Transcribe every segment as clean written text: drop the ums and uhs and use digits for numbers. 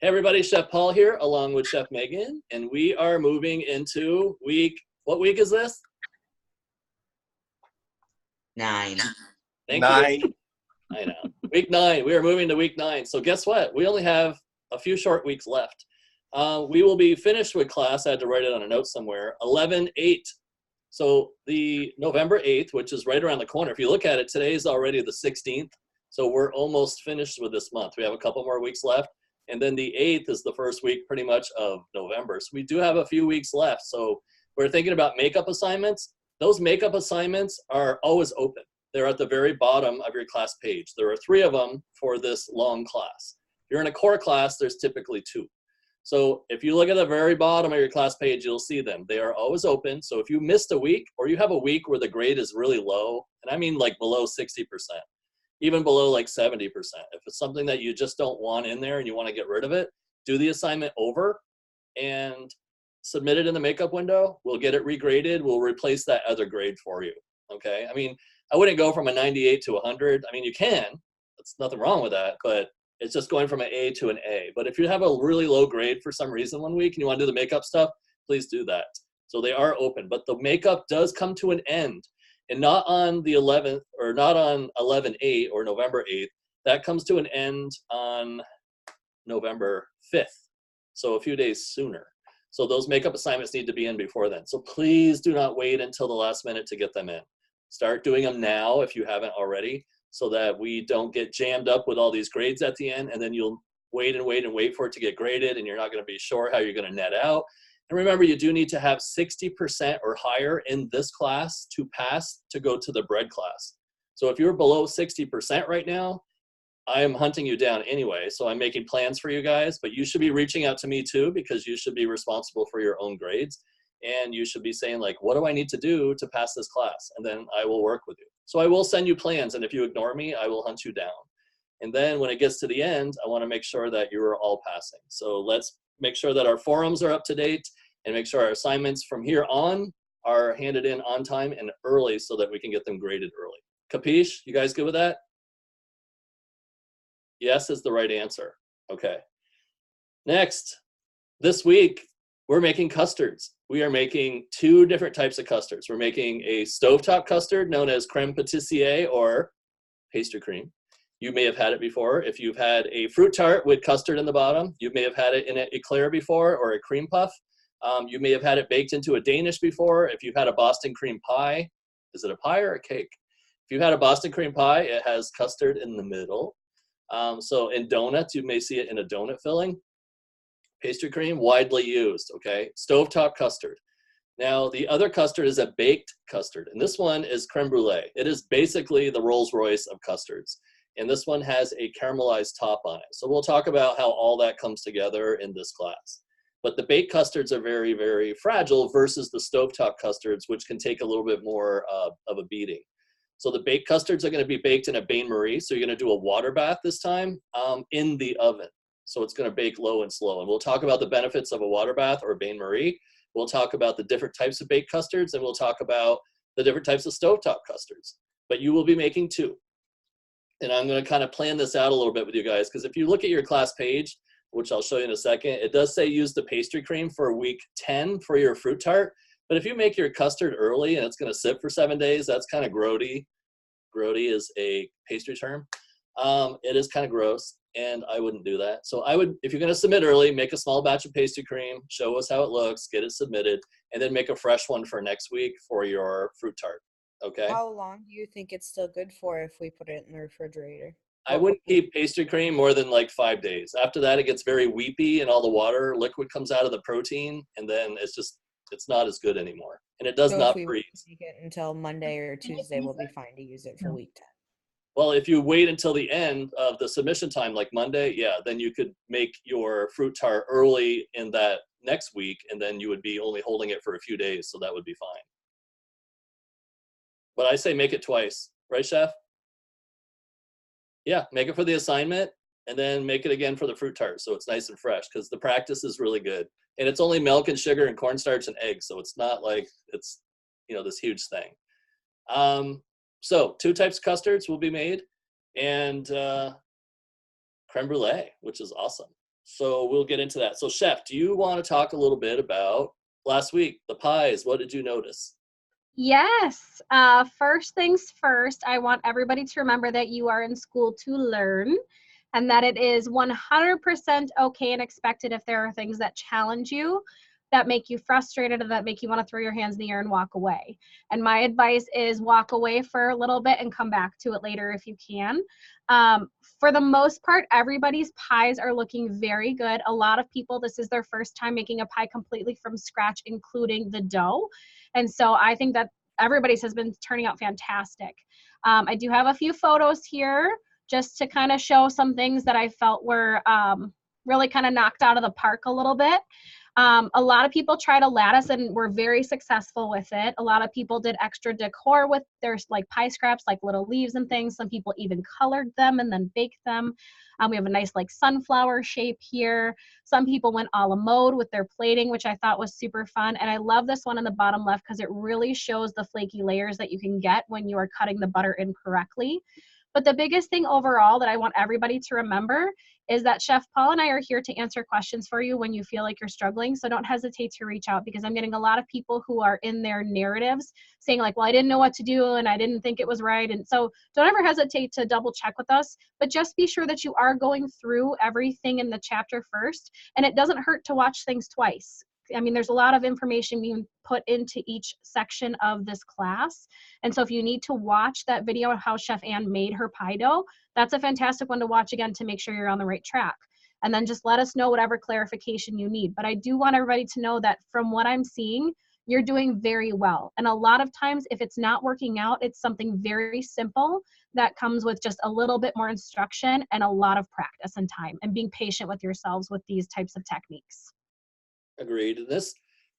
Hey everybody, Chef Paul here, along with Chef Megan, and we are moving into what week is this? 9. Thank you. 9. I know. Week 9. We are moving to week 9. So guess what? We only have a few short weeks left. We will be finished with class. I had to write it on a note somewhere. 11/8. So the November 8th, which is right around the corner. If you look at it, today is already the 16th. So we're almost finished with this month. We have a couple more weeks left. And then the 8th is the first week pretty much of November. So we do have a few weeks left. So we're thinking about makeup assignments. Those makeup assignments are always open. They're at the very bottom of your class page. There are 3 of them for this long class. If you're in a core class, there's typically 2. So if you look at the very bottom of your class page, you'll see them. They are always open. So if you missed a week or you have a week where the grade is really low, and I mean like below 60%, even below like 70%, if it's something that you just don't want in there and you want to get rid of it, do the assignment over and submit it in the makeup window. We'll get it regraded. We'll replace that other grade for you. Okay. I mean, I wouldn't go from a 98 to 100. I mean, you can. There's nothing wrong with that, but it's just going from an A to an A. But if you have a really low grade for some reason one week and you want to do the makeup stuff, please do that. So they are open, but the makeup does come to an end, and not on the 11th or not on 11/8 or November 8th. That comes to an end on November 5th. So a few days sooner. So those makeup assignments need to be in before then. So please do not wait until the last minute to get them in. Start doing them now if you haven't already, so that we don't get jammed up with all these grades at the end, and then you'll wait and wait and wait for it to get graded, and you're not going to be sure how you're going to net out. And remember, you do need to have 60% or higher in this class to pass to go to the bread class. So if you're below 60% right now, I am hunting you down anyway. So I'm making plans for you guys, but you should be reaching out to me too, because you should be responsible for your own grades. And you should be saying like, what do I need to do to pass this class? And then I will work with you. So I will send you plans, and if you ignore me, I will hunt you down. And then when it gets to the end, I want to make sure that you're all passing. So let's make sure that our forums are up to date and make sure our assignments from here on are handed in on time and early so that we can get them graded early. Capiche? You guys good with that? Yes is the right answer. Okay. Next, this week, we're making custards. We are making 2 different types of custards. We're making a stovetop custard known as creme pâtissier or pastry cream. You may have had it before. If you've had a fruit tart with custard in the bottom, you may have had it in an eclair before or a cream puff. You may have had it baked into a Danish before. If you've had a Boston cream pie, is it a pie or a cake? If you've had a Boston cream pie, it has custard in the middle. So in donuts, you may see it in a donut filling. Pastry cream, widely used, okay? Stovetop custard. Now, the other custard is a baked custard, and this one is creme brulee. It is basically the Rolls Royce of custards, and this one has a caramelized top on it. So we'll talk about how all that comes together in this class. But the baked custards are very, very fragile versus the stovetop custards, which can take a little bit more of a beating. So the baked custards are going to be baked in a bain-marie, so you're going to do a water bath this time in the oven. So it's going to bake low and slow. And we'll talk about the benefits of a water bath or bain-marie. We'll talk about the different types of baked custards, and we'll talk about the different types of stovetop custards. But you will be making 2. And I'm going to kind of plan this out a little bit with you guys, because if you look at your class page, which I'll show you in a second, it does say use the pastry cream for week 10 for your fruit tart. But if you make your custard early and it's going to sit for 7 days, that's kind of grody. Grody is a pastry term. It is kind of gross, and I wouldn't do that. So I would, if you're going to submit early, make a small batch of pastry cream, show us how it looks, get it submitted, and then make a fresh one for next week for your fruit tart. Okay? How long do you think it's still good for if we put it in the refrigerator? I wouldn't keep pastry cream more than like 5 days. After that, it gets very weepy, and all the water liquid comes out of the protein, and then it's not as good anymore. And it does So not if we freeze. make it until Monday or Tuesday, we'll be fine to use it for week 10. Well, if you wait until the end of the submission time, like Monday, yeah, then you could make your fruit tart early in that next week, and then you would be only holding it for a few days, so that would be fine. But I say make it twice, right, Chef? Yeah, make it for the assignment, and then make it again for the fruit tart, so it's nice and fresh, because the practice is really good. And it's only milk and sugar and cornstarch and eggs, so it's not like it's, this huge thing. So 2 types of custards will be made, and creme brulee, which is awesome. So we'll get into that. So Chef, do you want to talk a little bit about last week, the pies? What did you notice? Yes. First things first, I want everybody to remember that you are in school to learn and that it is 100% okay and expected if there are things that challenge you, that make you frustrated, and that make you want to throw your hands in the air and walk away. And my advice is walk away for a little bit and come back to it later if you can. For the most part, everybody's pies are looking very good. A lot of people, this is their first time making a pie completely from scratch, including the dough. And so I think that everybody's has been turning out fantastic. I do have a few photos here just to kind of show some things that I felt were really kind of knocked out of the park a little bit. A lot of people tried a lattice and were very successful with it. A lot of people did extra decor with their like pie scraps, like little leaves and things. Some people even colored them and then baked them. We have a nice like sunflower shape here. Some people went a la mode with their plating, which I thought was super fun. And I love this one in the bottom left because it really shows the flaky layers that you can get when you are cutting the butter in correctly. But the biggest thing overall that I want everybody to remember is that Chef Paul and I are here to answer questions for you when you feel like you're struggling. So don't hesitate to reach out, because I'm getting a lot of people who are in their narratives saying like, well, I didn't know what to do and I didn't think it was right. And so don't ever hesitate to double check with us, but just be sure that you are going through everything in the chapter first. And it doesn't hurt to watch things twice. I mean, there's a lot of information being put into each section of this class. And so if you need to watch that video of how Chef Ann made her pie dough, that's a fantastic one to watch again to make sure you're on the right track. And then just let us know whatever clarification you need. But I do want everybody to know that from what I'm seeing, you're doing very well. And a lot of times, if it's not working out, it's something very simple that comes with just a little bit more instruction and a lot of practice and time and being patient with yourselves with these types of techniques. Agreed.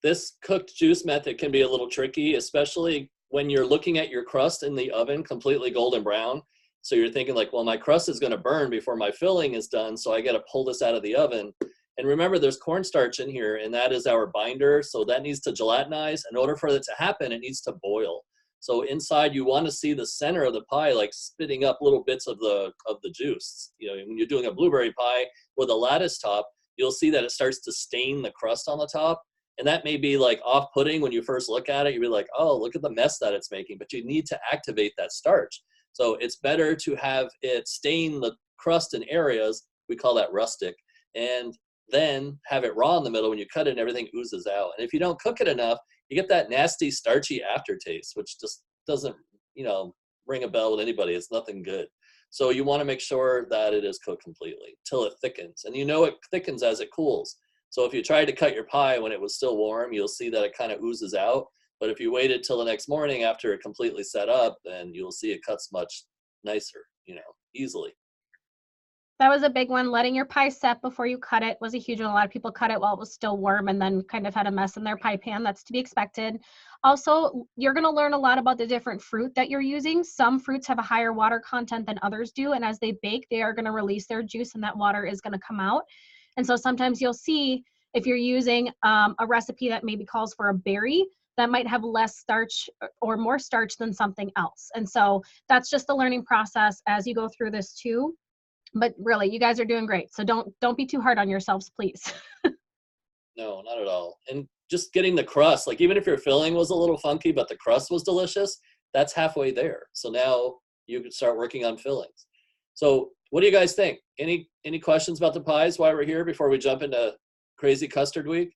This cooked juice method can be a little tricky, especially when you're looking at your crust in the oven completely golden brown. So you're thinking like, well, my crust is going to burn before my filling is done, so I got to pull this out of the oven. And remember, there's cornstarch in here, and that is our binder, so that needs to gelatinize. In order for it to happen, it needs to boil. So inside, you want to see the center of the pie like spitting up little bits of the juice. You know, when you're doing a blueberry pie with a lattice top, you'll see that it starts to stain the crust on the top. And that may be like off-putting when you first look at it. You'll be like, oh, look at the mess that it's making. But you need to activate that starch. So it's better to have it stain the crust in areas, we call that rustic, and then have it raw in the middle. When you cut it and everything oozes out. And if you don't cook it enough, you get that nasty starchy aftertaste, which just doesn't, ring a bell with anybody. It's nothing good. So you want to make sure that it is cooked completely till it thickens. And it thickens as it cools. So if you tried to cut your pie when it was still warm, you'll see that it kind of oozes out. But if you waited till the next morning after it completely set up, then you'll see it cuts much nicer, easily. That was a big one. Letting your pie set before you cut it was a huge one. A lot of people cut it while it was still warm and then kind of had a mess in their pie pan. That's to be expected. Also, you're going to learn a lot about the different fruit that you're using. Some fruits have a higher water content than others do. And as they bake, they are going to release their juice and that water is going to come out. And so sometimes you'll see if you're using a recipe that maybe calls for a berry, that might have less starch or more starch than something else. And so that's just the learning process as you go through this too. But really, you guys are doing great. So don't be too hard on yourselves, please. No, not at all. And just getting the crust, like even if your filling was a little funky, but the crust was delicious, that's halfway there. So now you can start working on fillings. So what do you guys think? Any questions about the pies while we're here before we jump into crazy custard week?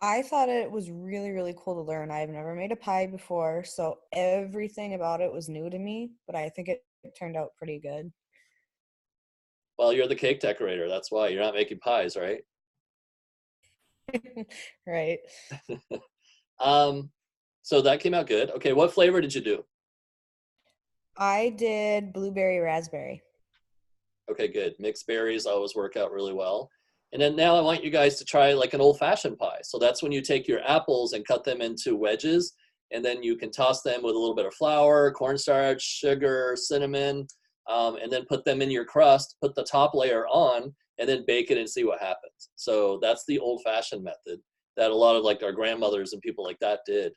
I thought it was really, really cool to learn. I've never made a pie before, so everything about it was new to me, but I think it turned out pretty good. Well, you're the cake decorator. That's why you're not making pies, right? Right. So that came out good. Okay, what flavor did you do? I did blueberry raspberry. Okay, good. Mixed berries always work out really well. And then now I want you guys to try like an old-fashioned pie. So that's when you take your apples and cut them into wedges, and then you can toss them with a little bit of flour, cornstarch, sugar, cinnamon, and then put them in your crust, put the top layer on, and then bake it and see what happens. So that's the old-fashioned method that a lot of like our grandmothers and people like that did.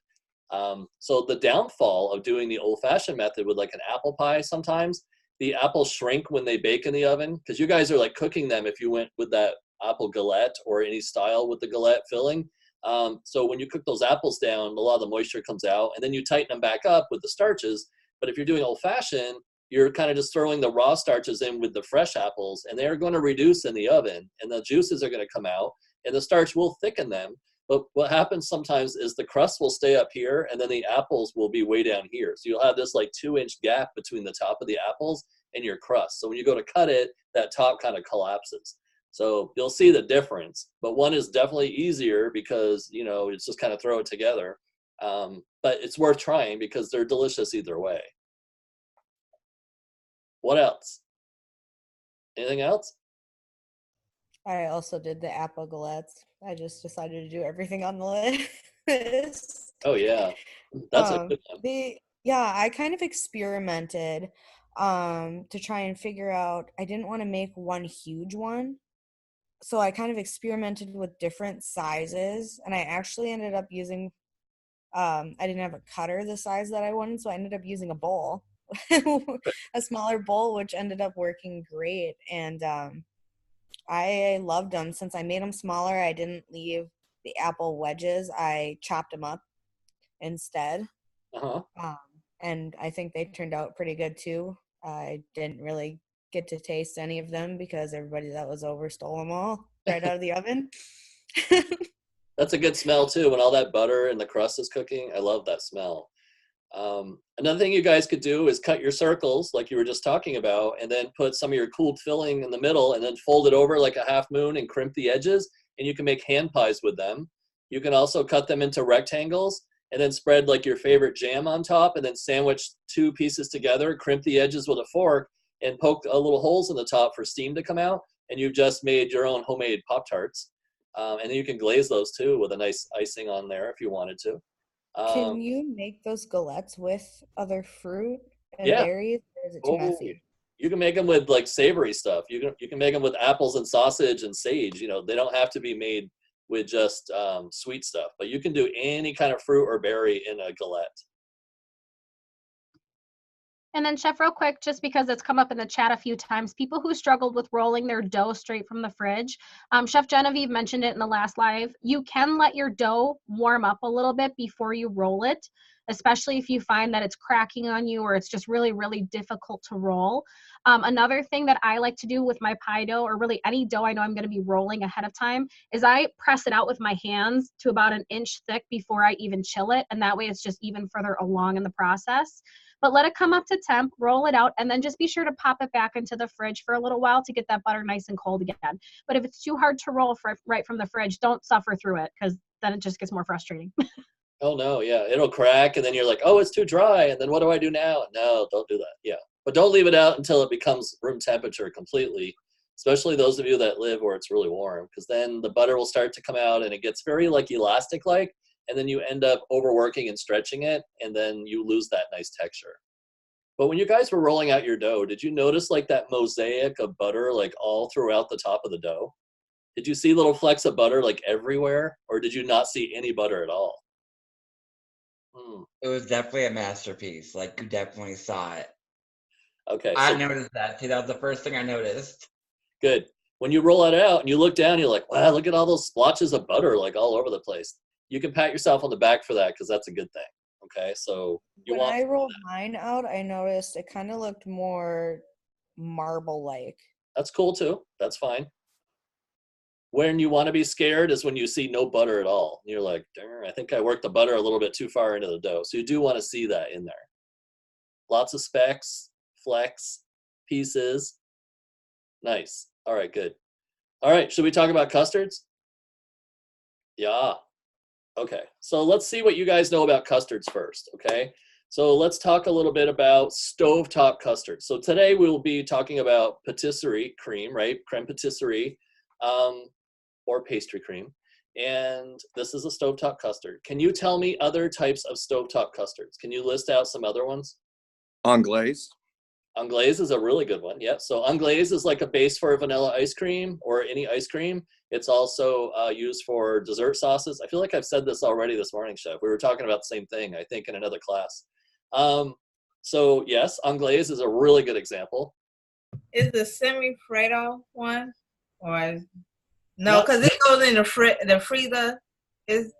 So the downfall of doing the old-fashioned method with like an apple pie sometimes the apples shrink when they bake in the oven? Because you guys are like cooking them if you went with that apple galette or any style with the galette filling. So when you cook those apples down, a lot of the moisture comes out, and then you tighten them back up with the starches. But if you're doing old fashioned, you're kind of just throwing the raw starches in with the fresh apples, and they're going to reduce in the oven, and the juices are going to come out, and the starch will thicken them. But what happens sometimes is the crust will stay up here, and then the apples will be way down here. So you'll have this like 2-inch gap between the top of the apples and your crust. So when you go to cut it, that top kind of collapses. So you'll see the difference. But one is definitely easier because, you know, it's just kind of throw it together. But it's worth trying because they're delicious either way. What else? Anything else? I also did the apple galettes. I just decided to do everything on the list. Oh yeah, that's a good one. I kind of experimented to try and figure out. I didn't want to make one huge one, so I kind of experimented with different sizes, and I actually ended up using. I didn't have a cutter the size that I wanted, so I ended up using a bowl, a smaller bowl, which ended up working great. And I loved them. Since I made them smaller, I didn't leave the apple wedges. I chopped them up instead. Uh-huh. And I think they turned out pretty good too. I didn't really get to taste any of them because everybody that was over stole them all right out of the oven. That's a good smell too, when all that butter and the crust is cooking. I love that smell. Another thing you guys could do is cut your circles like you were just talking about, and then put some of your cooled filling in the middle, and then fold it over like a half moon and crimp the edges, and you can make hand pies with them. You can also cut them into rectangles and then spread like your favorite jam on top, and then sandwich 2 pieces together, crimp the edges with a fork, and poke a little holes in the top for steam to come out, and you've just made your own homemade Pop-Tarts. And then you can glaze those too with a nice icing on there if you wanted to. Can you make those galettes with other fruit and Yeah. berries, or is it too messy? You can make them with like savory stuff. You can make them with apples and sausage and sage. You know, they don't have to be made with just sweet stuff, but you can do any kind of fruit or berry in a galette. And then, Chef, real quick, just because it's come up in the chat a few times, people who struggled with rolling their dough straight from the fridge, Chef Genevieve mentioned it in the last live. You can let your dough warm up a little bit before you roll it, especially if you find that it's cracking on you or it's just really, really difficult to roll. Another thing that I like to do with my pie dough, or really any dough I know I'm going to be rolling ahead of time, is I press it out with my hands to about 1 inch thick before I even chill it. And that way it's just even further along in the process. But let it come up to temp, roll it out, and then just be sure to pop it back into the fridge for a little while to get that butter nice and cold again. But if it's too hard to roll right from the fridge, don't suffer through it, because then it just gets more frustrating. Oh no, yeah, it'll crack, and then you're like, oh, it's too dry, and then what do I do now? No, don't do that. Yeah, but don't leave it out until it becomes room temperature completely, especially those of you that live where it's really warm, because then the butter will start to come out, and it gets very like elastic-like, and then you end up overworking and stretching it, and then you lose that nice texture. But when you guys were rolling out your dough, did you notice like that mosaic of butter like all throughout the top of the dough? Did you see little flecks of butter like everywhere, or did you not see any butter at all? It was definitely a masterpiece. Like, you definitely saw it. Okay. I noticed that too. That was the first thing I noticed. Good. When you roll it out and you look down, you're like, wow, look at all those splotches of butter like all over the place. You can pat yourself on the back for that because that's a good thing. Okay, so when I rolled mine out, I noticed it kind of looked more marble-like. That's cool too. That's fine. When you want to be scared is when you see no butter at all. You're like, darn, I think I worked the butter a little bit too far into the dough. So you do want to see that in there. Lots of specks, flecks, pieces. Nice. All right, good. All right, should we talk about custards? Yeah. Okay, so let's see what you guys know about custards first, okay? So let's talk a little bit about stovetop custard. So today we'll be talking about patisserie cream, right? Creme patisserie, or pastry cream. And this is a stovetop custard. Can you tell me other types of stovetop custards? Can you list out some other ones? Anglaise. Anglaise is a really good one, yeah. So anglaise is like a base for vanilla ice cream or any ice cream. It's also used for dessert sauces. I feel like I've said this already this morning, Chef. We were talking about the same thing, I think, in another class. So yes, anglaise is a really good example. Is the semi-Fredo one, or no? Not- Because it goes in the freezer. Is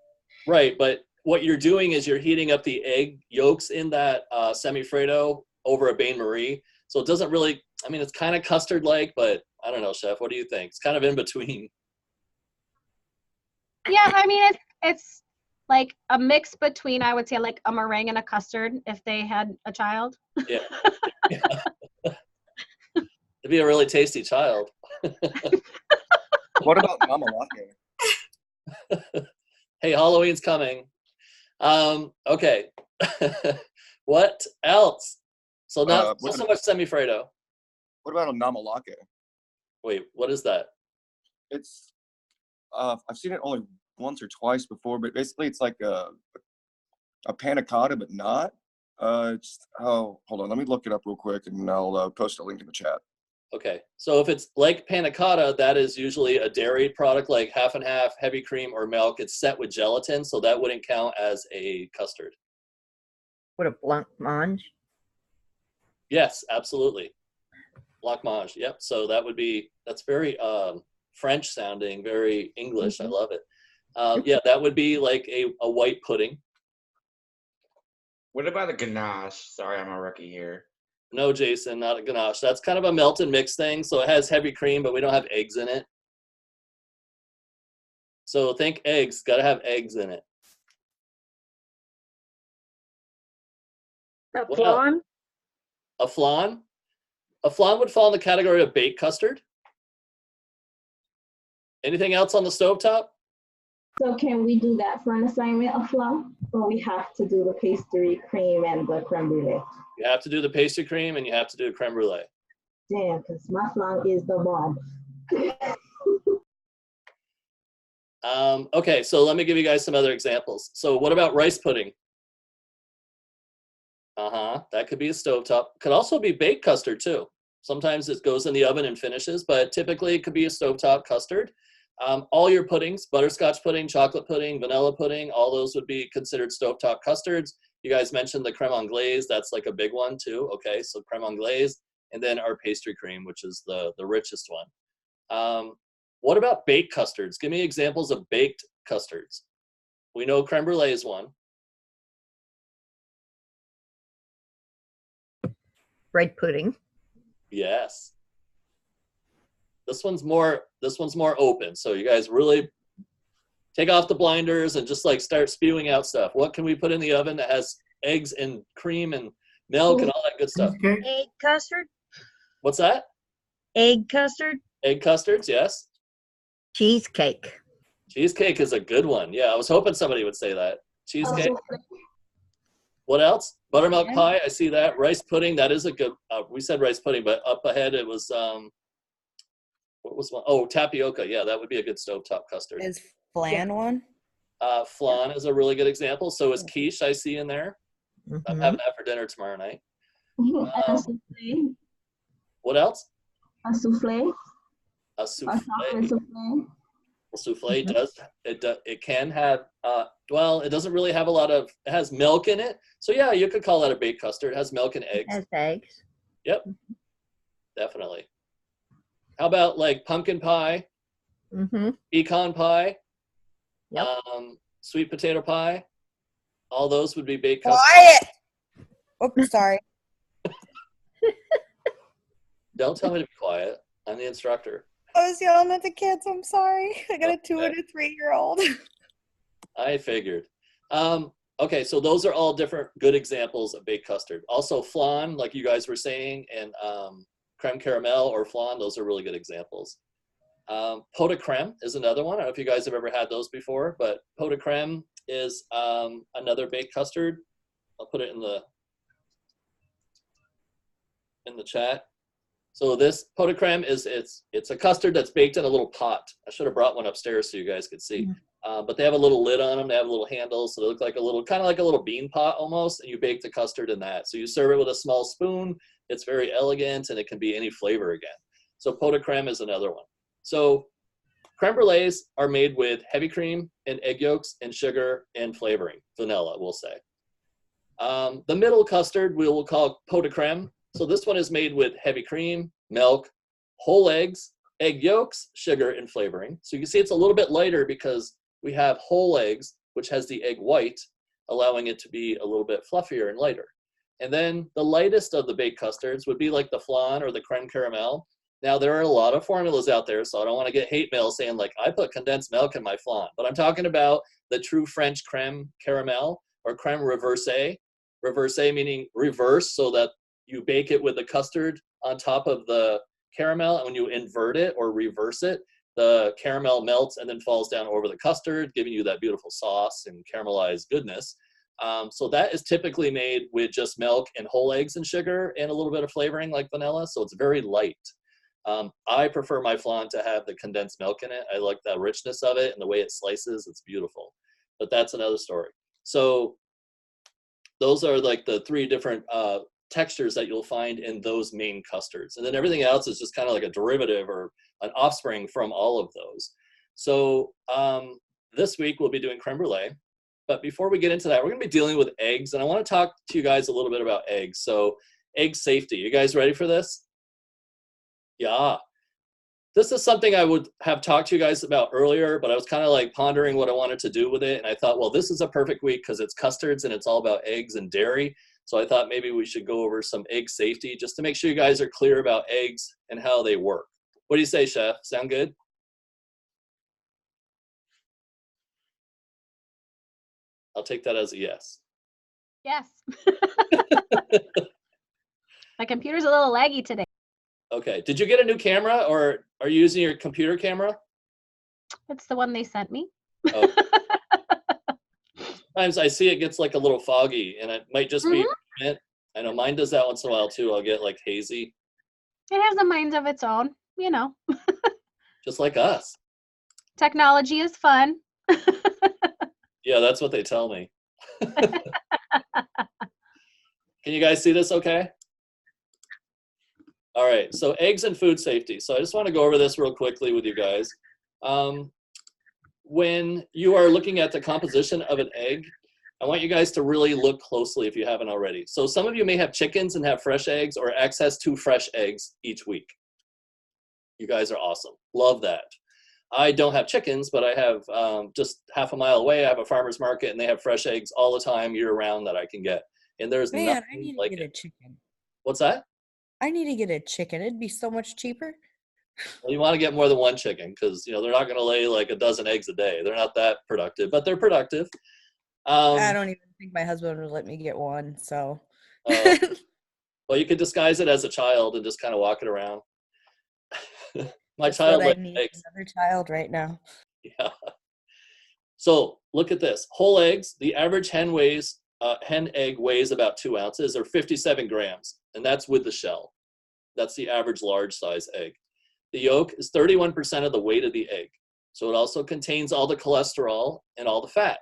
Right, but what you're doing is you're heating up the egg yolks in that semi-Fredo over a bain-marie. So it doesn't really, I mean, it's kind of custard-like, but I don't know, Chef. What do you think? It's kind of in between. Yeah, I mean it's like a mix between, I would say, like a meringue and a custard if they had a child. Yeah. It'd be a really tasty child. What about Mama Latte? Hey, Halloween's coming. Okay. What else? So not so much semi-Fredo. What about a Mama Latte? Wait, what is that? It's I've seen it only once or twice before, but basically it's like a panna cotta, but not. Hold on, let me look it up real quick, and I'll post a link in the chat. Okay, so if it's like panna cotta, that is usually a dairy product, like half and half, heavy cream or milk. It's set with gelatin, so that wouldn't count as a custard. What a blancmange. Yes, absolutely. Blancmange, yep. So that would be, that's very French sounding, very English. I love it. Yeah, that would be like a white pudding. What about a ganache? Sorry, I'm a rookie here. No, Jason, not a ganache. That's kind of a melt and mix thing. So it has heavy cream, but we don't have eggs in it. So think eggs, got to have eggs in it. A Well, flan? A flan? A flan would fall in the category of baked custard. Anything else on the stovetop? So can we do that for an assignment, a flan? Or we have to do the pastry cream and the creme brulee? You have to do the pastry cream and you have to do creme brulee. Damn, because my flan is the bomb. Okay, so let me give you guys some other examples. So what about rice pudding? That could be a stovetop. Could also be baked custard too. Sometimes it goes in the oven and finishes, but typically it could be a stovetop custard. All your puddings, butterscotch pudding, chocolate pudding, vanilla pudding, all those would be considered stovetop custards. You guys mentioned the creme anglaise. That's like a big one too. Okay, so creme anglaise, and then our pastry cream, which is the richest one. What about baked custards? Give me examples of baked custards. We know creme brulee is one. Bread pudding. Yes. This one's more open. So you guys really take off the blinders and just like start spewing out stuff. What can we put in the oven that has eggs and cream and milk and all that good stuff? Egg custard. What's that? Egg custard. Egg custards, yes. Cheesecake. Cheesecake is a good one. Yeah, I was hoping somebody would say that. Cheesecake. Also, What else? Buttermilk pie, I see that. Rice pudding, that is a good, we said rice pudding, but up ahead it was, what was one? Oh, tapioca. Yeah, that would be a good stovetop custard. Is flan one? Flan is a really good example. So is quiche, I see in there. I'm having that for dinner tomorrow night. and a souffle. What else? A souffle. A A souffle. chocolate souffle. A souffle it can have, well, it doesn't really have a lot of, it has milk in it. So yeah, you could call that a baked custard. It has milk and eggs. Has eggs. Yep, definitely. How about like pumpkin pie, pecan pie, Yep. Sweet potato pie? All those would be baked custard. Quiet! Oops, sorry. Don't tell me to be quiet. I'm the instructor. I was yelling at the kids. I'm sorry. I got a 2 Okay. and a 3-year-old. I figured. Okay, so those are all different good examples of baked custard. Also flan, like you guys were saying, and creme caramel or flan, those are really good examples. Pot de creme is another one. I don't know if you guys have ever had those before, but pot de creme is another baked custard. I'll put it in the chat. So this pot de creme is it's a custard that's baked in a little pot. I should have brought one upstairs so you guys could see. But they have a little lid on them. They have a little handle, so they look like a little, kind of like a little bean pot almost, and you bake the custard in that. So you serve it with a small spoon. It's very elegant, and it can be any flavor again. So pot de creme is another one. So creme brulees are made with heavy cream and egg yolks and sugar and flavoring, vanilla, we'll say. The middle custard we will call pot de creme. So this one is made with heavy cream, milk, whole eggs, egg yolks, sugar, and flavoring. So you can see it's a little bit lighter because we have whole eggs, which has the egg white, allowing it to be a little bit fluffier and lighter. And then the lightest of the baked custards would be like the flan or the creme caramel. Now, there are a lot of formulas out there, so I don't want to get hate mail saying, like, I put condensed milk in my flan. But I'm talking about the true French creme caramel or creme reversée. Reversée meaning reverse, so that you bake it with the custard on top of the caramel. And when you invert it or reverse it, the caramel melts and then falls down over the custard, giving you that beautiful sauce and caramelized goodness. So that is typically made with just milk and whole eggs and sugar and a little bit of flavoring like vanilla. So it's very light. I prefer my flan to have the condensed milk in it. I like the richness of it and the way it slices. It's beautiful. But that's another story. So those are like the three different textures that you'll find in those main custards. And then everything else is just kind of like a derivative or an offspring from all of those. So this week we'll be doing creme brulee. But before we get into that, we're going to be dealing with eggs. And I want to talk to you guys a little bit about eggs. So egg safety. You guys ready for this? Yeah. This is something I would have talked to you guys about earlier, but I was kind of like pondering what I wanted to do with it. And I thought, well, this is a perfect week because it's custards and it's all about eggs and dairy. So I thought maybe we should go over some egg safety just to make sure you guys are clear about eggs and how they work. What do you say, Chef? Sound good? I'll take that as a yes. Yes. My computer's a little laggy today. Okay. Did you get a new camera or are you using your computer camera? It's the one they sent me. Oh. Sometimes I see it gets like a little foggy and it might just be it. I know mine does that once in a while too. I'll get like hazy. It has a mind of its own, you know. Just like us. Technology is fun. Yeah, that's what they tell me. Can you guys see this okay? All right, so eggs and food safety. So I just want to go over this real quickly with you guys. When you are looking at the composition of an egg, I want you guys to really look closely if you haven't already. So some of you may have chickens and have fresh eggs or access to fresh eggs each week. You guys are awesome. Love that. I don't have chickens, but I have just half a mile away, I have a farmer's market and they have fresh eggs all the time year round that I can get. And there's Man, nothing I need to like get it. a chicken. What's that? I need to get a chicken. It'd be so much cheaper. Well, you want to get more than one chicken because you know they're not going to lay like a dozen eggs a day. They're not that productive, but they're productive. I don't even think my husband would let me get one. So, well, you could disguise it as a child and just kind of walk it around. My child I likes need eggs. another child right now. Yeah. So look at this. Whole eggs. The average hen egg weighs about 2 ounces or 57 grams, and that's with the shell. That's the average large size egg. The yolk is 31% of the weight of the egg. So it also contains all the cholesterol and all the fat.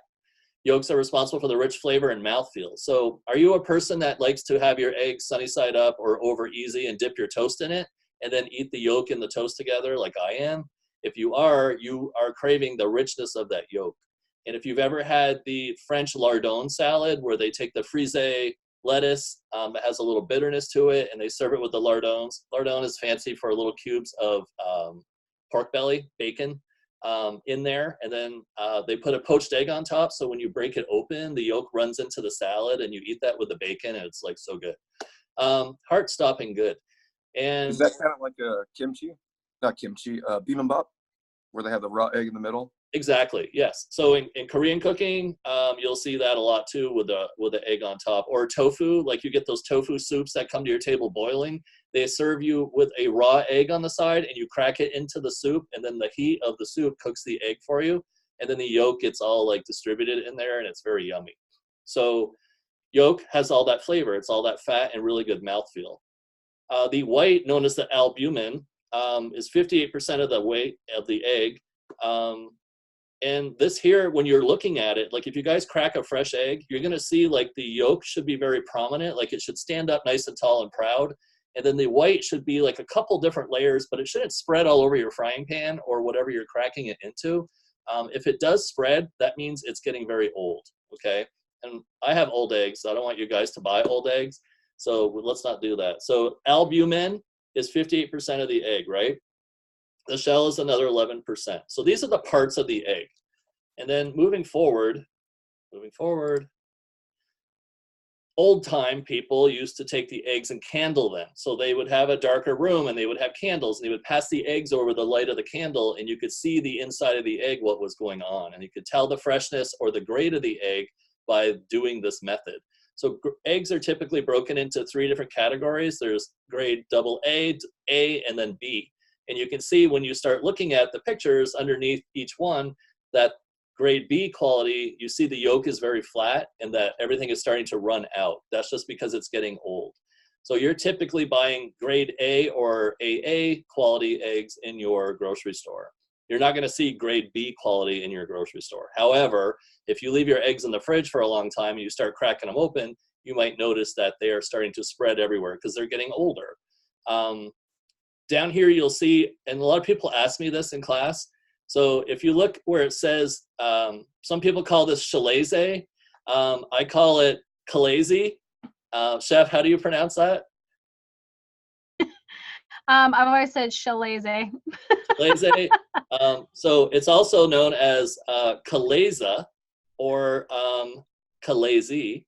Yolks are responsible for the rich flavor and mouthfeel. So are you a person that likes to have your eggs sunny side up or over easy and dip your toast in it and then eat the yolk and the toast together like I am? If you are craving the richness of that yolk. And if you've ever had the French lardon salad where they take the frisee lettuce that has a little bitterness to it and they serve it with the lardons. Lardon is fancy for little cubes of pork belly, bacon in there. And then they put a poached egg on top. So when you break it open, the yolk runs into the salad and you eat that with the bacon and it's like so good. Heart-stopping good. And Is that kind of like a kimchi? Not kimchi, bibimbap, where they have the raw egg in the middle? Exactly. Yes. So in Korean cooking, you'll see that a lot too with the egg on top. Or tofu, like you get those tofu soups that come to your table boiling. They serve you with a raw egg on the side, and you crack it into the soup, and then the heat of the soup cooks the egg for you, and then the yolk gets all like distributed in there, and it's very yummy. So yolk has all that flavor. It's all that fat and really good mouthfeel. The white, known as the albumin, is 58% of the weight of the egg. And this here, when you're looking at it, like if you guys crack a fresh egg, you're going to see like the yolk should be very prominent, like it should stand up nice and tall and proud. And then the white should be like a couple different layers, but it shouldn't spread all over your frying pan or whatever you're cracking it into. If it does spread, that means it's getting very old, okay? and I have old eggs, so I don't want you guys to buy old eggs. So let's not do that. So albumin is 58% of the egg, right? The shell is another 11%. So these are the parts of the egg. And then moving forward, old time people used to take the eggs and candle them. So they would have a darker room and they would have candles and they would pass the eggs over the light of the candle and you could see the inside of the egg, what was going on. And you could tell the freshness or the grade of the egg by doing this method. So eggs are typically broken into 3 different categories. There's grade AA, A, and then B. And you can see when you start looking at the pictures underneath each one that grade B quality, you see the yolk is very flat and that everything is starting to run out. That's just because it's getting old. So you're typically buying grade A or AA quality eggs in your grocery store. You're not going to see grade B quality in your grocery store. However, if you leave your eggs in the fridge for a long time and you start cracking them open, you might notice that they are starting to spread everywhere because they're getting older. Down here you'll see, and a lot of people ask me this in class, so if you look where it says, some people call this chalaise, I call it chalaise. Chef, how do you pronounce that? I've always said chalaise. Chalaise. So it's also known as chalaise or chalaise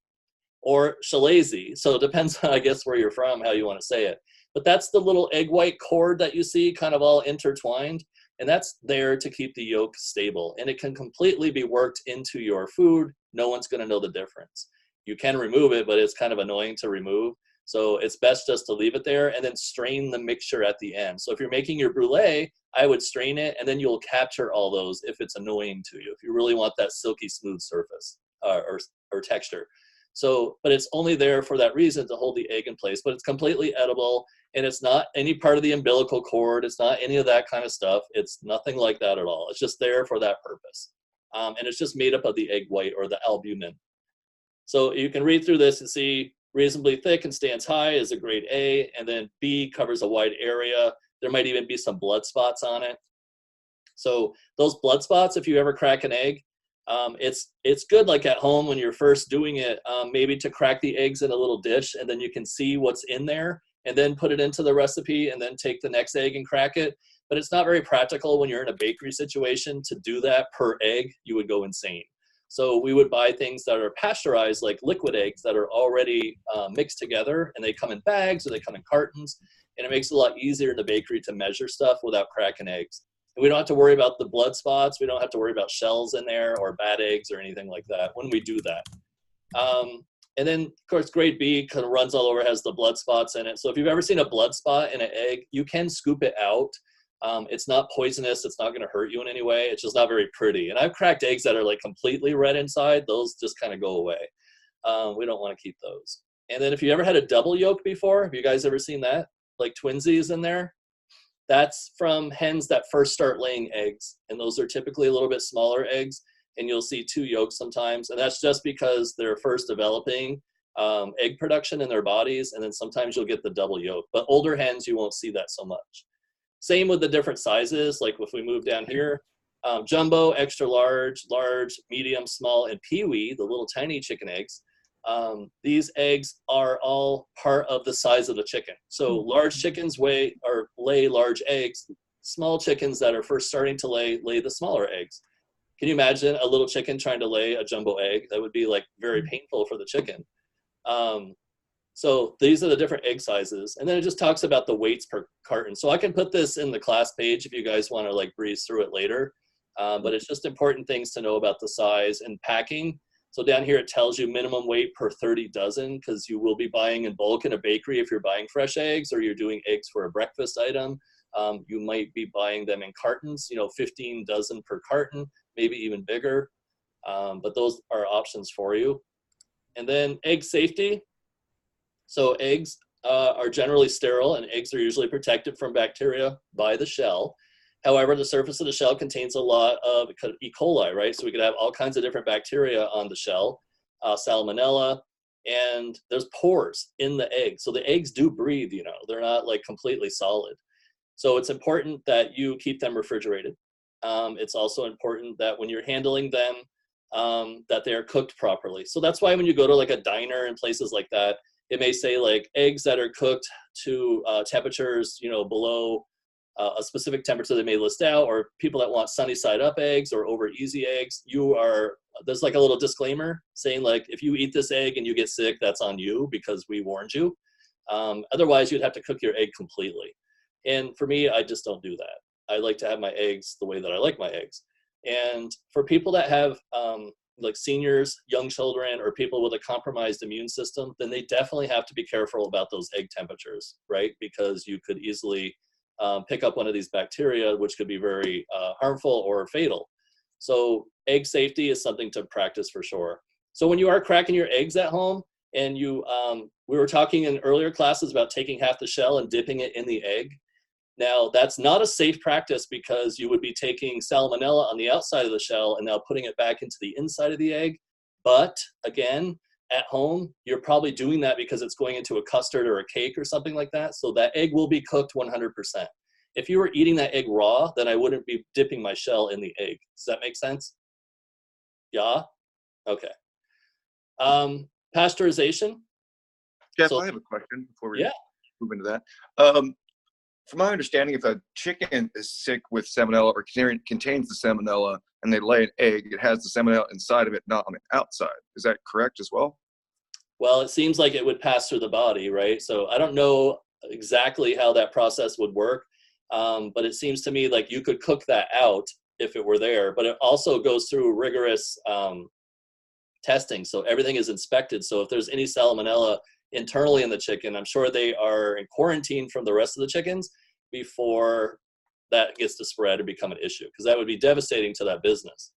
or chalaise. So it depends on, I guess, where you're from, how you want to say it. But that's the little egg white cord that you see kind of all intertwined. And that's there to keep the yolk stable. And it can completely be worked into your food. No one's going to know the difference. You can remove it, but it's kind of annoying to remove. So it's best just to leave it there and then strain the mixture at the end. So if you're making your brulee, I would strain it and then you'll capture all those if it's annoying to you, if you really want that silky smooth surface or texture. So, but it's only there for that reason, to hold the egg in place, but it's completely edible and it's not any part of the umbilical cord. It's not any of that kind of stuff. It's nothing like that at all. It's just there for that purpose. And it's just made up of the egg white or the albumin. So you can read through this and see reasonably thick and stands high is a grade A, and then B covers a wide area. There might even be some blood spots on it. So those blood spots, if you ever crack an egg, it's good like at home when you're first doing it, maybe to crack the eggs in a little dish and then you can see what's in there and then put it into the recipe and then take the next egg and crack it. But it's not very practical when you're in a bakery situation to do that per egg. You would go insane. So we would buy things that are pasteurized, like liquid eggs that are already mixed together, and they come in bags or they come in cartons, and it makes it a lot easier in the bakery to measure stuff without cracking eggs. And we don't have to worry about the blood spots. We don't have to worry about shells in there or bad eggs or anything like that when we do that. And then, of course, grade B kind of runs all over, has the blood spots in it. So if you've ever seen a blood spot in an egg, you can scoop it out. It's not poisonous. It's not going to hurt you in any way. It's just not very pretty. And I've cracked eggs that are like completely red inside. Those just kind of go away. We don't want to keep those. And then if you ever had a double yolk before, have you guys ever seen that? Like twinsies in there? That's from hens that first start laying eggs. And those are typically a little bit smaller eggs. And you'll see 2 yolks sometimes. And that's just because they're first developing egg production in their bodies. And then sometimes you'll get the double yolk. But older hens, you won't see that so much. Same with the different sizes. Like if we move down here, jumbo, extra large, large, medium, small, and peewee, the little tiny chicken eggs. These eggs are all part of the size of the chicken. So large chickens lay large eggs. Small chickens that are first starting to lay the smaller eggs. Can you imagine a little chicken trying to lay a jumbo egg? That would be like very painful for the chicken. So these are the different egg sizes. And then it just talks about the weights per carton. So I can put this in the class page if you guys want to like breeze through it later. But it's just important things to know about the size and packing. So down here it tells you minimum weight per 30 dozen because you will be buying in bulk in a bakery if you're buying fresh eggs or you're doing eggs for a breakfast item. You might be buying them in cartons, 15 dozen per carton, maybe even bigger. But those are options for you. And then egg safety. So eggs are generally sterile and eggs are usually protected from bacteria by the shell. However, the surface of the shell contains a lot of E. coli, right? So we could have all kinds of different bacteria on the shell, salmonella, and there's pores in the egg. So the eggs do breathe, they're not like completely solid. So it's important that you keep them refrigerated. It's also important that when you're handling them, that they are cooked properly. So that's why when you go to like a diner and places like that, it may say like eggs that are cooked to temperatures, below a specific temperature they may list out, or people that want sunny side up eggs or over easy eggs. There's like a little disclaimer saying like, if you eat this egg and you get sick, that's on you because we warned you. Otherwise, you'd have to cook your egg completely. And for me, I just don't do that. I like to have my eggs the way that I like my eggs. And for people that have like seniors, young children, or people with a compromised immune system, then they definitely have to be careful about those egg temperatures, right? Because you could easily pick up one of these bacteria, which could be very harmful or fatal. So egg safety is something to practice for sure. So when you are cracking your eggs at home, and we were talking in earlier classes about taking half the shell and dipping it in the egg. Now, that's not a safe practice because you would be taking salmonella on the outside of the shell and now putting it back into the inside of the egg. But again, at home, you're probably doing that because it's going into a custard or a cake or something like that. So that egg will be cooked 100%. If you were eating that egg raw, then I wouldn't be dipping my shell in the egg. Does that make sense? Yeah? Okay. Pasteurization. Jeff, So, I have a question before we yeah. move into that. From my understanding, if a chicken is sick with salmonella or contains the salmonella and they lay an egg, it has the salmonella inside of it, not on the outside. Is that correct as well? Well, it seems like it would pass through the body, right? So I don't know exactly how that process would work, but it seems to me like you could cook that out if it were there, but it also goes through rigorous testing. So everything is inspected. So if there's any salmonella internally in the chicken, I'm sure they are in quarantine from the rest of the chickens before that gets to spread and become an issue, because that would be devastating to that business.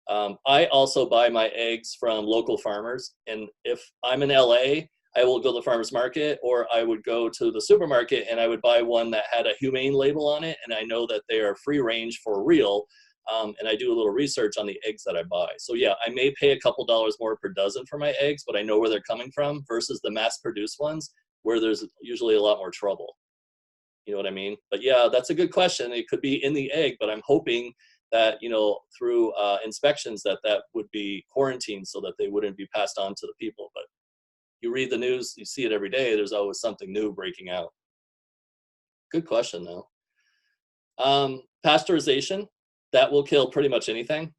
I also buy my eggs from local farmers, and if I'm in LA, I will go to the farmer's market, or I would go to the supermarket and I would buy one that had a humane label on it, and I know that they are free range for real. And I do a little research on the eggs that I buy. So yeah, I may pay a couple dollars more per dozen for my eggs, but I know where they're coming from versus the mass-produced ones where there's usually a lot more trouble. You know what I mean? But yeah, that's a good question. It could be in the egg, but I'm hoping that, through inspections that would be quarantined so that they wouldn't be passed on to the people. But you read the news, you see it every day, there's always something new breaking out. Good question, though. Pasteurization. That will kill pretty much anything.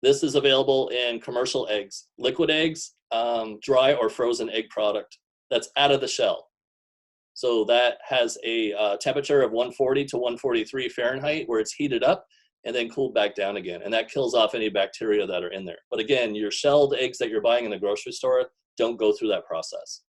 This is available in commercial eggs, liquid eggs, dry or frozen egg product that's out of the shell. So that has a temperature of 140 to 143 Fahrenheit where it's heated up and then cooled back down again. And that kills off any bacteria that are in there. But again, your shelled eggs that you're buying in the grocery store don't go through that process.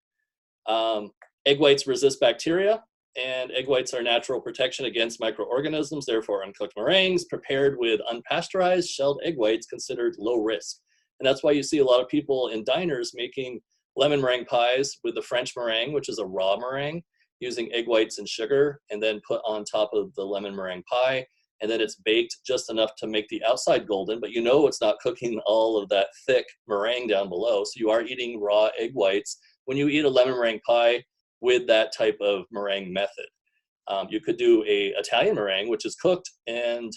Egg whites resist bacteria. And egg whites are natural protection against microorganisms. Therefore, uncooked meringues prepared with unpasteurized shelled egg whites considered low risk. And that's why you see a lot of people in diners making lemon meringue pies with the French meringue, which is a raw meringue, using egg whites and sugar, and then put on top of the lemon meringue pie. And then it's baked just enough to make the outside golden, but it's not cooking all of that thick meringue down below. So you are eating raw egg whites when you eat a lemon meringue pie with that type of meringue method. You could do a Italian meringue, which is cooked, and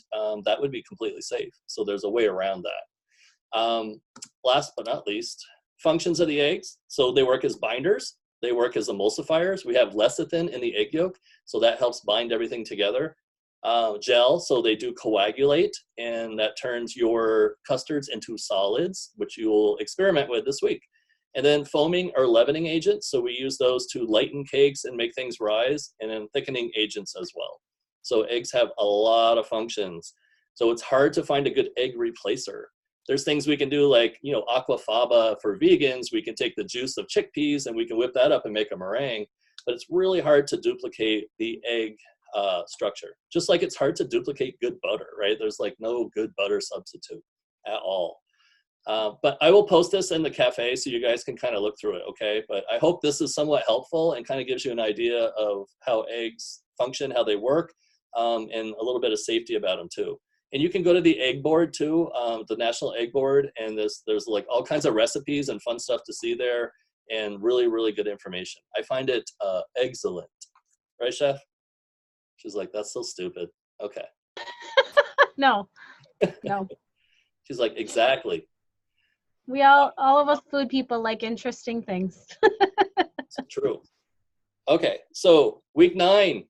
that would be completely safe. So there's a way around that. Last but not least, functions of the eggs. So they work as binders. They work as emulsifiers. We have lecithin in the egg yolk, so that helps bind everything together. Gel, so they do coagulate, and that turns your custards into solids, which you will experiment with this week. And then foaming or leavening agents, so we use those to lighten cakes and make things rise, and then thickening agents as well. So eggs have a lot of functions. So it's hard to find a good egg replacer. There's things we can do like, aquafaba for vegans. We can take the juice of chickpeas and we can whip that up and make a meringue, but it's really hard to duplicate the egg structure. Just like it's hard to duplicate good butter, right? There's like no good butter substitute at all. But I will post this in the cafe so you guys can kind of look through it, okay? But I hope this is somewhat helpful and kind of gives you an idea of how eggs function, how they work, and a little bit of safety about them too. And you can go to the egg board too, the National Egg Board, and there's like all kinds of recipes and fun stuff to see there, and really, really good information. I find it excellent. Right, Chef? She's like, that's so stupid. Okay. No. She's like, exactly. We all of us food people like interesting things. True. Okay, so week 9,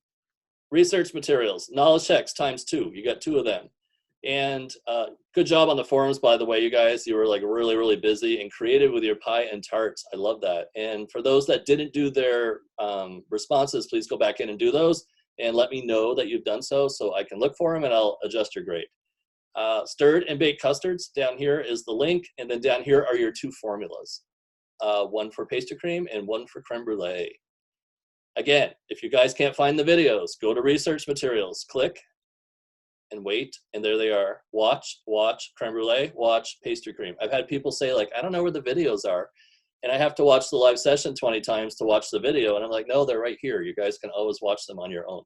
research materials, knowledge checks ×2. You got 2 of them. And good job on the forums, by the way, you guys. You were like really, really busy and creative with your pie and tarts. I love that. And for those that didn't do their responses, please go back in and do those and let me know that you've done so I can look for them and I'll adjust your grade. Stirred and baked custards, down here is the link, and then down here are your 2 formulas. One for pastry cream and one for creme brulee. Again, if you guys can't find the videos, go to research materials, click and wait, and there they are. Watch creme brulee, watch pastry cream. I've had people say like, I don't know where the videos are. And I have to watch the live session 20 times to watch the video. And I'm like, no, they're right here. You guys can always watch them on your own.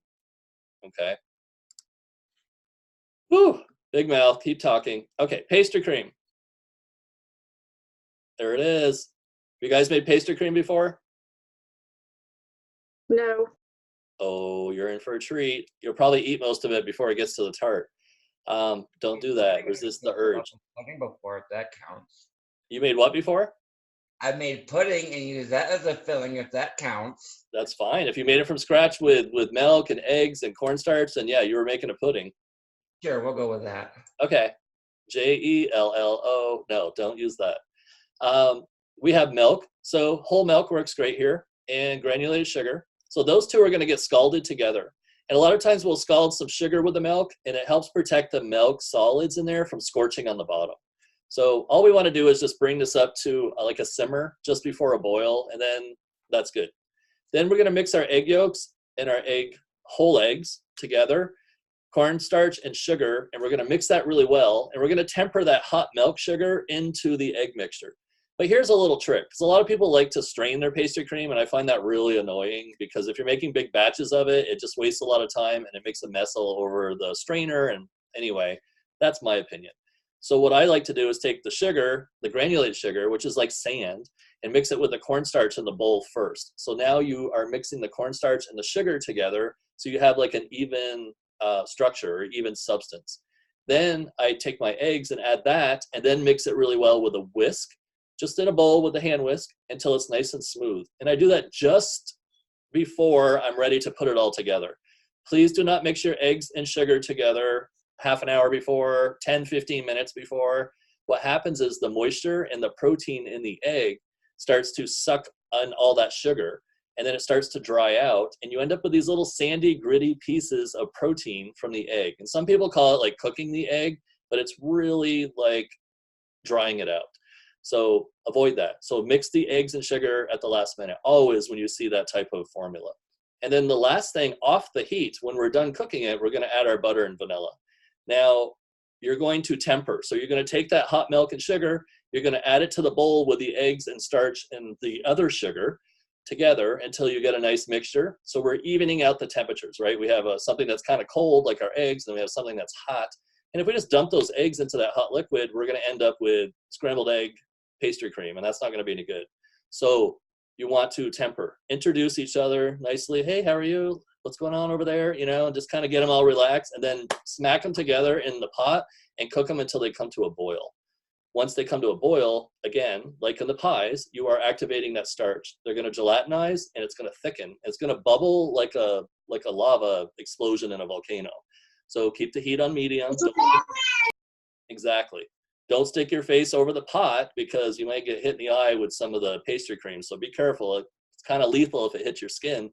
Okay. Whew, big mouth, keep talking. Okay, pastry cream. There it is. You guys made pastry cream before? No. Oh, you're in for a treat. You'll probably eat most of it before it gets to the tart. Don't do that. Resist the urge. Pudding before, if that counts. You made what before? I made pudding and used that as a filling, if that counts. That's fine. If you made it from scratch with milk and eggs and cornstarch, then yeah, you were making a pudding. Sure, we'll go with that. Okay. JELLO. No, don't use that. We have milk. So whole milk works great here, and granulated sugar. So those 2 are going to get scalded together. And a lot of times we'll scald some sugar with the milk, and it helps protect the milk solids in there from scorching on the bottom. So all we want to do is just bring this up to like a simmer just before a boil, and then that's good. Then we're going to mix our egg yolks and our whole eggs together, cornstarch and sugar, and we're going to mix that really well. And we're going to temper that hot milk sugar into the egg mixture. But here's a little trick, because a lot of people like to strain their pastry cream, and I find that really annoying because if you're making big batches of it, it just wastes a lot of time and it makes a mess all over the strainer. And anyway, that's my opinion. So what I like to do is take the sugar, the granulated sugar, which is like sand, and mix it with the cornstarch in the bowl first. So now you are mixing the cornstarch and the sugar together, so you have like an even structure or even substance. Then I take my eggs and add that, and then mix it really well with a whisk, just in a bowl with a hand whisk until it's nice and smooth. And I do that just before I'm ready to put it all together. Please do not mix your eggs and sugar together half an hour before, 10, 15 minutes before. What happens is the moisture and the protein in the egg starts to suck on all that sugar, and then it starts to dry out, and you end up with these little sandy, gritty pieces of protein from the egg. And some people call it like cooking the egg, but it's really like drying it out. So avoid that. So mix the eggs and sugar at the last minute, always when you see that type of formula. And then the last thing, off the heat, when we're done cooking it, we're going to add our butter and vanilla. Now, you're going to temper. So you're going to take that hot milk and sugar, you're going to add it to the bowl with the eggs and starch and the other sugar together until you get a nice mixture. So we're evening out the temperatures, right? We have something that's kind of cold, like our eggs, and we have something that's hot. And if we just dump those eggs into that hot liquid, we're going to end up with scrambled egg pastry cream, and that's not going to be any good. So you want to temper, introduce each other nicely. Hey, how are you? What's going on over there? You know, and just kind of get them all relaxed, and then smack them together in the pot and cook them until they come to a boil. Once they come to a boil, again, like in the pies, you are activating that starch. They're going to gelatinize, and it's going to thicken. It's going to bubble like a lava explosion in a volcano. So keep the heat on medium. Exactly. Don't stick your face over the pot because you might get hit in the eye with some of the pastry cream. So be careful. It's kind of lethal if it hits your skin.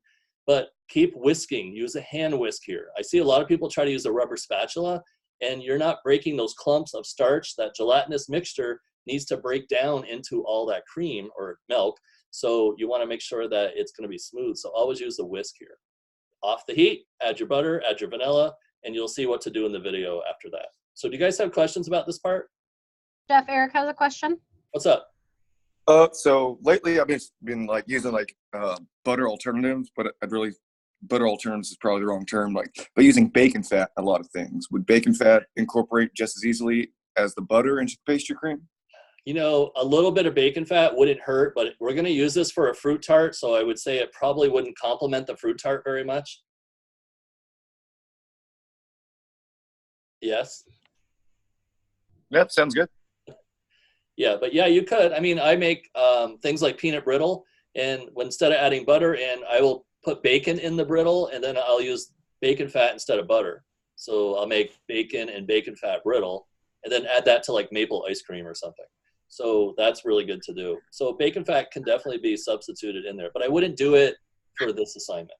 But keep whisking. Use a hand whisk here. I see a lot of people try to use a rubber spatula, and you're not breaking those clumps of starch. That gelatinous mixture needs to break down into all that cream or milk. So you want to make sure that it's going to be smooth. So always use a whisk here. Off the heat, add your butter, add your vanilla, and you'll see what to do in the video after that. So do you guys have questions about this part? Jeff, Eric has a question. What's up? So lately I've been like using like butter alternatives, but butter alternatives is probably the wrong term. But using bacon fat, a lot of things. Would bacon fat incorporate just as easily as the butter into pastry cream? You know, a little bit of bacon fat wouldn't hurt, but we're going to use this for a fruit tart, so I would say it probably wouldn't complement the fruit tart very much. Yes? Yep, sounds good. Yeah, but yeah, you could. I mean, I make things like peanut brittle, and instead of adding butter in, I will put bacon in the brittle, and then I'll use bacon fat instead of butter. So I'll make bacon and bacon fat brittle, and then add that to like maple ice cream or something. So that's really good to do. So bacon fat can definitely be substituted in there, but I wouldn't do it for this assignment.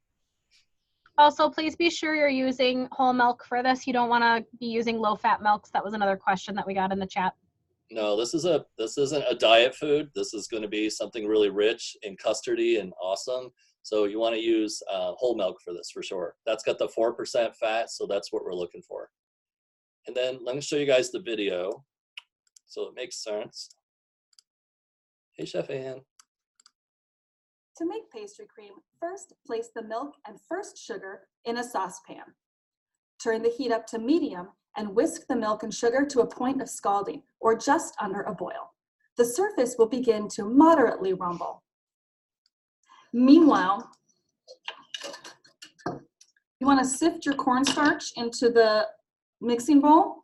Also, please be sure you're using whole milk for this. You don't want to be using low-fat milks. That was another question that we got in the chat. No, this isn't a diet food. This is going to be something really rich and custardy and awesome. So you want to use whole milk for this for sure. That's got the 4% fat, so that's what we're looking for. And then let me show you guys the video so it makes sense. Hey, Chef Ann. To make pastry cream, first place the milk and first sugar in a saucepan. Turn the heat up to medium and whisk the milk and sugar to a point of scalding or just under a boil. The surface will begin to moderately rumble. Meanwhile, you want to sift your cornstarch into the mixing bowl.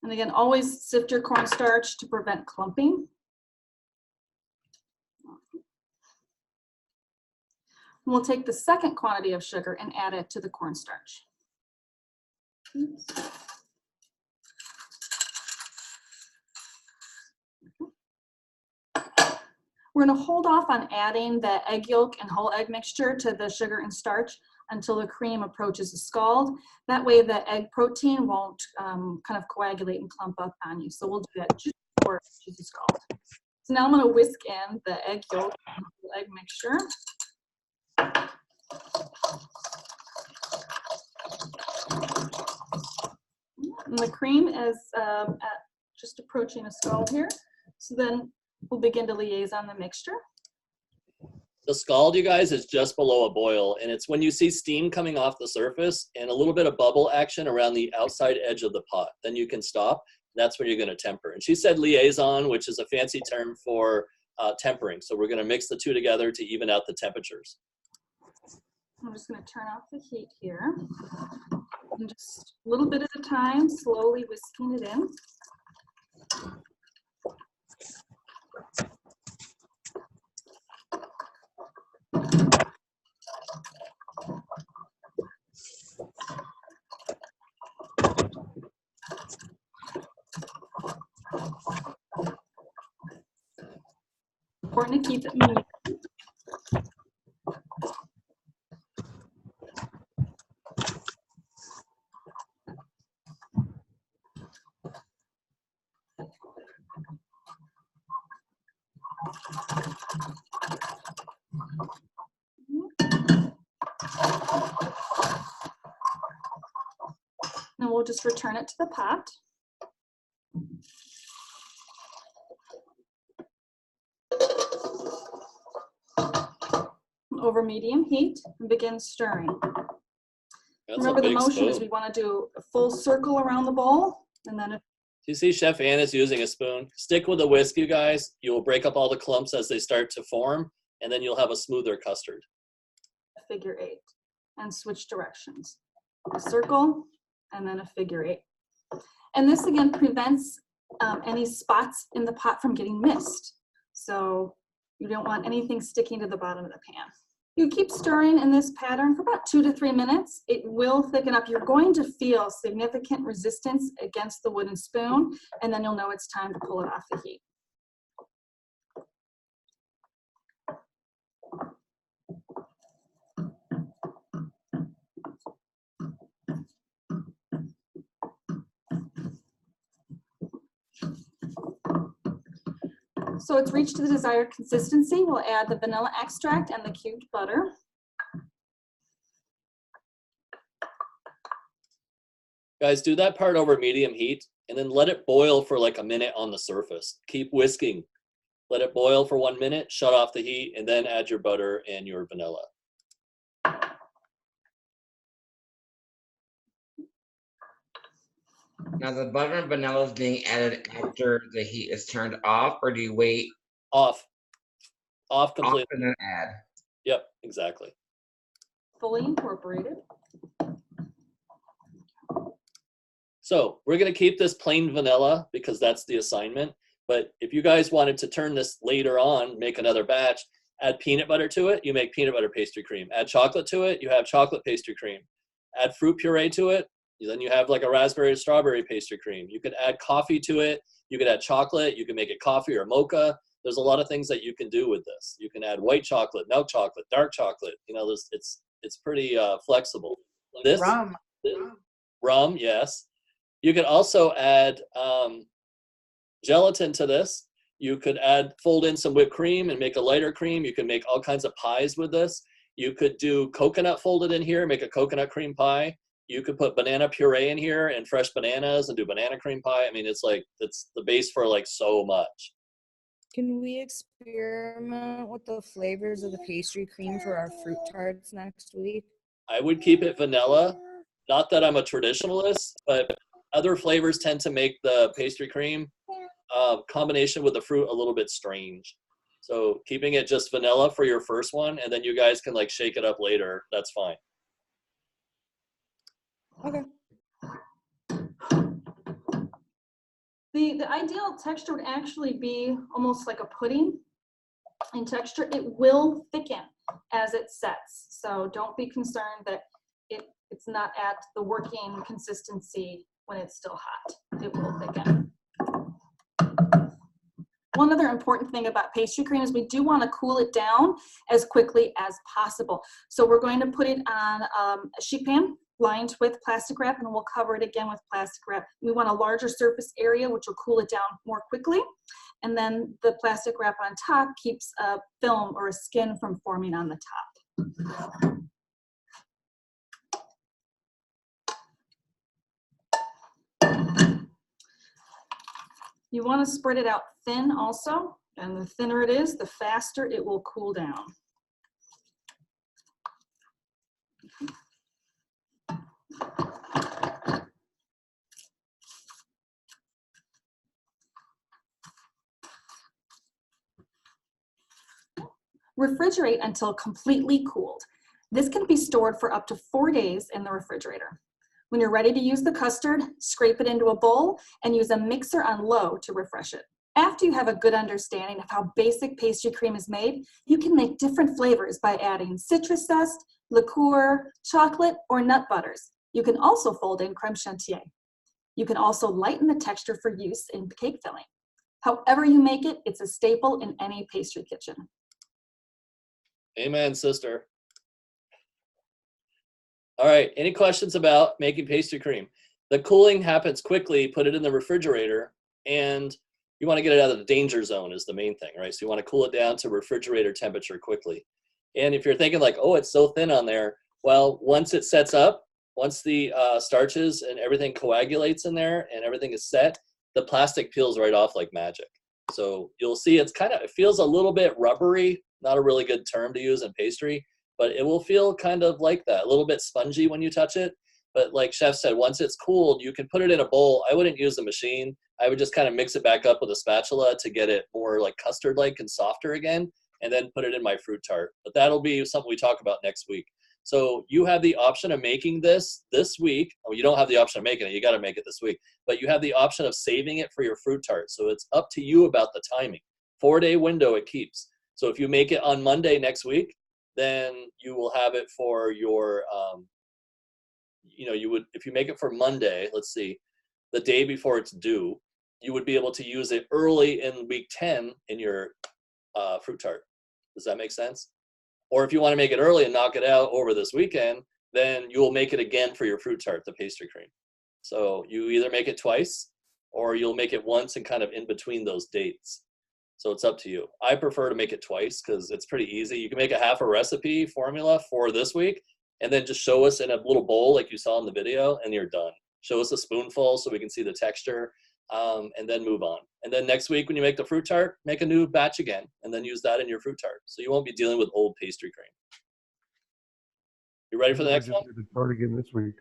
And again, always sift your cornstarch to prevent clumping. We'll take the second quantity of sugar and add it to the cornstarch. Oops. We're going to hold off on adding the egg yolk and whole egg mixture to the sugar and starch until the cream approaches a scald. That way the egg protein won't kind of coagulate and clump up on you. So we'll do that just before it reaches a scald. So now I'm going to whisk in the egg yolk and whole egg mixture. And the cream is just approaching a scald here. So then we'll begin to liaison the mixture. The scald, you guys, is just below a boil, and it's when you see steam coming off the surface and a little bit of bubble action around the outside edge of the pot. Then you can stop. That's when you're going to temper. And she said liaison, which is a fancy term for tempering. So we're going to mix the two together to even out the temperatures. I'm just going to turn off the heat here. And just a little bit at a time, slowly whisking it in. Important to keep it moving. Now we'll just return it to the pot. Over medium heat and begin stirring. Remember the motion is we want to do a full circle around the bowl, and then You see Chef Ann is using a spoon. Stick with the whisk, you guys. You will break up all the clumps as they start to form, and then you'll have a smoother custard. figure 8 and switch directions. A circle and then a figure 8. And this again prevents any spots in the pot from getting missed. So you don't want anything sticking to the bottom of the pan. You keep stirring in this pattern for about 2 to 3 minutes. It will thicken up. You're going to feel significant resistance against the wooden spoon, and then you'll know it's time to pull it off the heat. So it's reached the desired consistency. We'll add the vanilla extract and the cubed butter. Guys, do that part over medium heat and then let it boil for like a minute on the surface. Keep whisking. Let it boil for 1 minute, shut off the heat, and then add your butter and your vanilla. Now the butter and vanilla is being added after the heat is turned off, or do you wait? Off. Off completely. Off and then add. Yep, exactly. Fully incorporated. So we're going to keep this plain vanilla because that's the assignment. But if you guys wanted to turn this later on, make another batch, add peanut butter to it, you make peanut butter pastry cream. Add chocolate to it, you have chocolate pastry cream. Add fruit puree to it, then you have like a raspberry strawberry pastry cream. You could add coffee to it, you could add chocolate, you can make it coffee or mocha. There's a lot of things that you can do with this. You can add white chocolate, milk chocolate, dark chocolate. You know, it's pretty flexible. This rum, yes. You could also add gelatin to this. You could fold in some whipped cream and make a lighter cream. You can make all kinds of pies with this. You could do coconut folded in here, make a coconut cream pie. You could put banana puree in here and fresh bananas and do banana cream pie. I mean, it's the base for like so much. Can we experiment with the flavors of the pastry cream for our fruit tarts next week? I would keep it vanilla. Not that I'm a traditionalist, but other flavors tend to make the pastry cream combination with the fruit a little bit strange. So keeping it just vanilla for your first one, and then you guys can like shake it up later. That's fine. Okay. The ideal texture would actually be almost like a pudding in texture. It will thicken as it sets. So don't be concerned that it's not at the working consistency when it's still hot. It will thicken. One other important thing about pastry cream is we do want to cool it down as quickly as possible. So we're going to put it on a sheet pan lined with plastic wrap, and we'll cover it again with plastic wrap. We want a larger surface area, which will cool it down more quickly. And then the plastic wrap on top keeps a film or a skin from forming on the top. You want to spread it out thin also, and the thinner it is, the faster it will cool down. Refrigerate until completely cooled. This can be stored for up to 4 days in the refrigerator. When you're ready to use the custard, scrape it into a bowl and use a mixer on low to refresh it. After you have a good understanding of how basic pastry cream is made, you can make different flavors by adding citrus zest, liqueur, chocolate, or nut butters. You can also fold in creme chantilly. You can also lighten the texture for use in cake filling. However you make it, it's a staple in any pastry kitchen. Amen, sister. All right, any questions about making pastry cream? The cooling happens quickly, put it in the refrigerator, and you want to get it out of the danger zone is the main thing, right? So you want to cool it down to refrigerator temperature quickly. And if you're thinking like, oh, it's so thin on there, well, once it sets up, once the starches and everything coagulates in there and everything is set, the plastic peels right off like magic. So you'll see it feels a little bit rubbery, not a really good term to use in pastry, but it will feel kind of like that, a little bit spongy when you touch it. But like Chef said, once it's cooled, you can put it in a bowl. I wouldn't use a machine. I would just kind of mix it back up with a spatula to get it more like custard-like and softer again, and then put it in my fruit tart. But that'll be something we talk about next week. So you have the option of making this week. Well, you don't have the option of making it. You got to make it this week. But you have the option of saving it for your fruit tart. So it's up to you about the timing. 4-day window it keeps. So if you make it on Monday next week, then you will have it for your, if you make it for Monday, let's see, the day before it's due, you would be able to use it early in week 10 in your fruit tart. Does that make sense? Or if you want to make it early and knock it out over this weekend, then you will make it again for your fruit tart, the pastry cream. So you either make it twice or you'll make it once and kind of in between those dates. So it's up to you. I prefer to make it twice because it's pretty easy. You can make a half a recipe formula for this week and then just show us in a little bowl like you saw in the video and you're done. Show us a spoonful so we can see the texture and then move on. And then next week when you make the fruit tart, make a new batch again and then use that in your fruit tart. So you won't be dealing with old pastry cream. You ready for the next one? The tart again this week.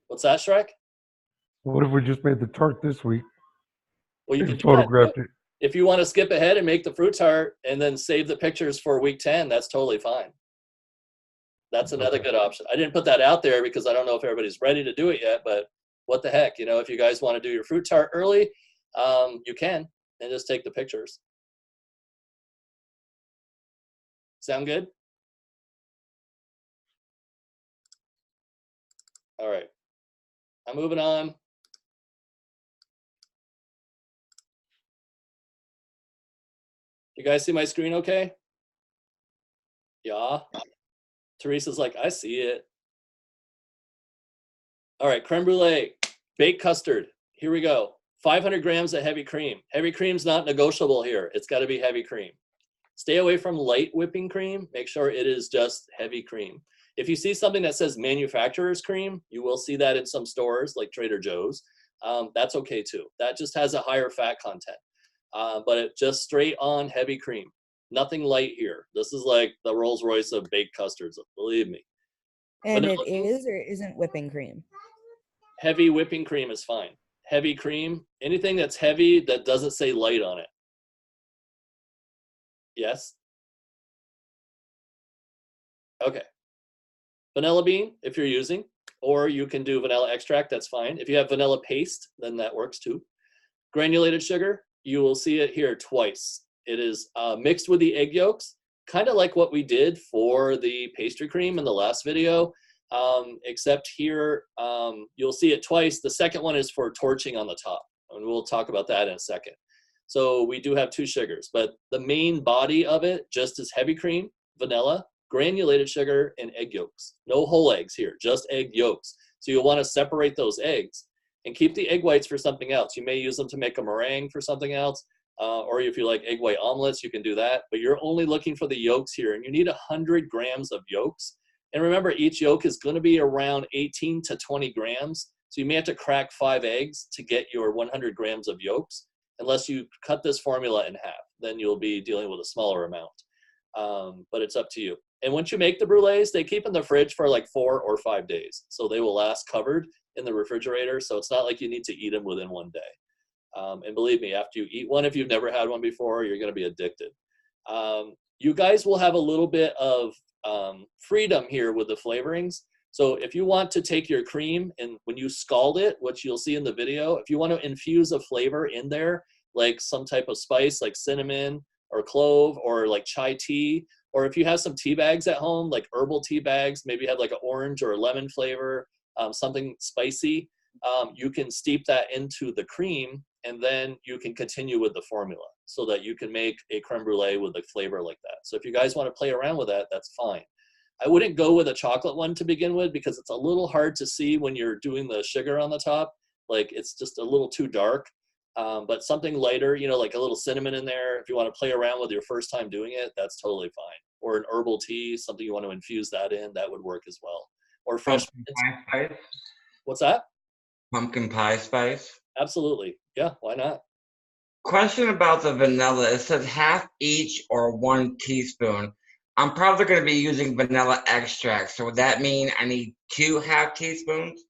What's that, Shrek? What if we just made the tart this week? Well, you and can photographed it. If you want to skip ahead and make the fruit tart and then save the pictures for week 10, that's totally fine. That's another good option. I didn't put that out there because I don't know if everybody's ready to do it yet, but what the heck, you know, if you guys want to do your fruit tart early, you can, and just take the pictures. Sound good? All right, I'm moving on. You guys see my screen okay? Yeah. Teresa's like, I see it. All right, creme brulee, baked custard. Here we go. 500 grams of heavy cream. Heavy cream's not negotiable here. It's got to be heavy cream. Stay away from light whipping cream. Make sure it is just heavy cream. If you see something that says manufacturer's cream, you will see that in some stores like Trader Joe's. That's okay too. That just has a higher fat content. But it just straight on heavy cream. Nothing light here. This is like the Rolls Royce of baked custards, believe me. And Vanilla it is or isn't whipping cream? Heavy whipping cream is fine. Heavy cream, anything that's heavy that doesn't say light on it. Yes? Okay. Vanilla bean, if you're using, or you can do vanilla extract, that's fine. If you have vanilla paste, then that works too. Granulated sugar, you will see it here twice. It is mixed with the egg yolks, kind of like what we did for the pastry cream in the last video, except here you'll see it twice. The second one is for torching on the top, and we'll talk about that in a second. So we do have 2 sugars, but the main body of it just is heavy cream, vanilla, granulated sugar, and egg yolks. No whole eggs here, just egg yolks. So you'll want to separate those eggs and keep the egg whites for something else. You may use them to make a meringue for something else, or if you like egg white omelets, you can do that. But you're only looking for the yolks here, and you need 100 grams of yolks. And remember, each yolk is going to be around 18 to 20 grams. So you may have to crack 5 eggs to get your 100 grams of yolks. Unless you cut this formula in half, then you'll be dealing with a smaller amount. But it's up to you. And once you make the brulees, they keep in the fridge for like 4 or 5 days. So they will last covered in the refrigerator. So it's not like you need to eat them within 1 day. And believe me, after you eat one, if you've never had one before, you're going to be addicted. You guys will have a little bit of freedom here with the flavorings. So if you want to take your cream and when you scald it, which you'll see in the video, if you want to infuse a flavor in there, like some type of spice like cinnamon or clove or like chai tea, or if you have some tea bags at home, like herbal tea bags, maybe you have like an orange or a lemon flavor, something spicy, you can steep that into the cream and then you can continue with the formula so that you can make a creme brulee with a flavor like that. So if you guys want to play around with that, that's fine. I wouldn't go with a chocolate one to begin with because it's a little hard to see when you're doing the sugar on the top. Like it's just a little too dark. But something lighter, you know, like a little cinnamon in there. If you want to play around with your first time doing it, that's totally fine. Or an herbal tea, something you want to infuse that in, that would work as well. Or fresh Pumpkin pie spice? What's that? Pumpkin pie spice? Absolutely. Yeah, why not? Question about the vanilla. It says half each or 1 teaspoon. I'm probably going to be using vanilla extract. So would that mean I need 2 half teaspoons?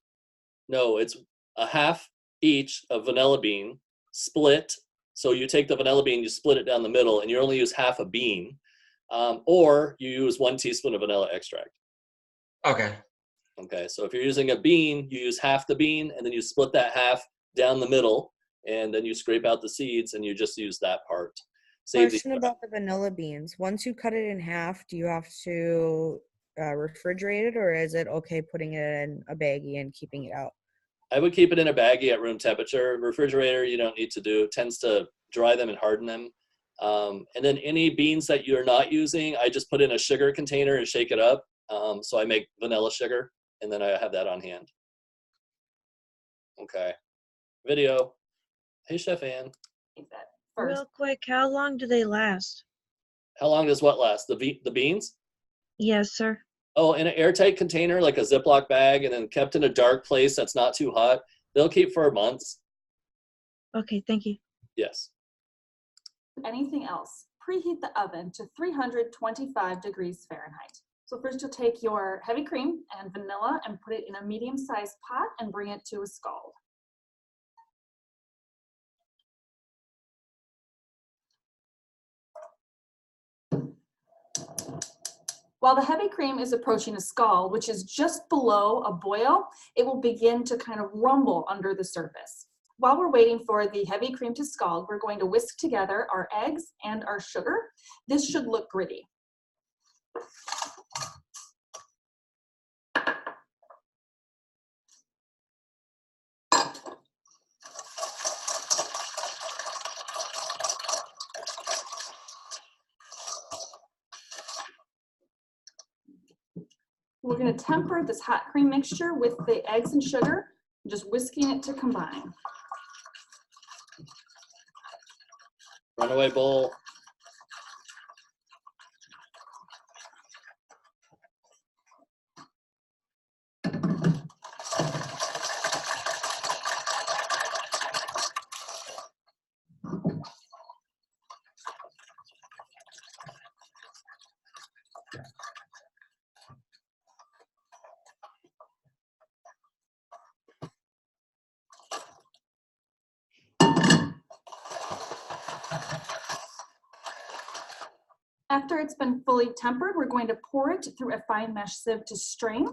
No, it's a half each of vanilla bean split. So you take the vanilla bean, you split it down the middle, and you only use half a bean. Or you use 1 teaspoon of vanilla extract. Okay. Okay, so if you're using a bean, you use half the bean, and then you split that half down the middle, and then you scrape out the seeds, and you just use that part. Question about the vanilla beans. Once you cut it in half, do you have to refrigerate it, or is it okay putting it in a baggie and keeping it out? I would keep it in a baggie at room temperature. Refrigerator, you don't need to do. It tends to dry them and harden them. And then any beans that you're not using, I just put in a sugar container and shake it up. So I make vanilla sugar, and then I have that on hand. Okay. Video. Hey, Chef Ann. Real quick, how long do they last? How long does what last? The beans? Yes, sir. Oh, in an airtight container, like a Ziploc bag, and then kept in a dark place that's not too hot. They'll keep for months. Okay, thank you. Yes. Anything else? Preheat the oven to 325 degrees Fahrenheit. So first you'll take your heavy cream and vanilla and put it in a medium-sized pot and bring it to a scald. While the heavy cream is approaching a scald, which is just below a boil, it will begin to kind of rumble under the surface. While we're waiting for the heavy cream to scald, we're going to whisk together our eggs and our sugar. This should look gritty. We're going to temper this hot cream mixture with the eggs and sugar, just whisking it to combine. Runaway bowl. After it's been fully tempered, we're going to pour it through a fine mesh sieve to strain.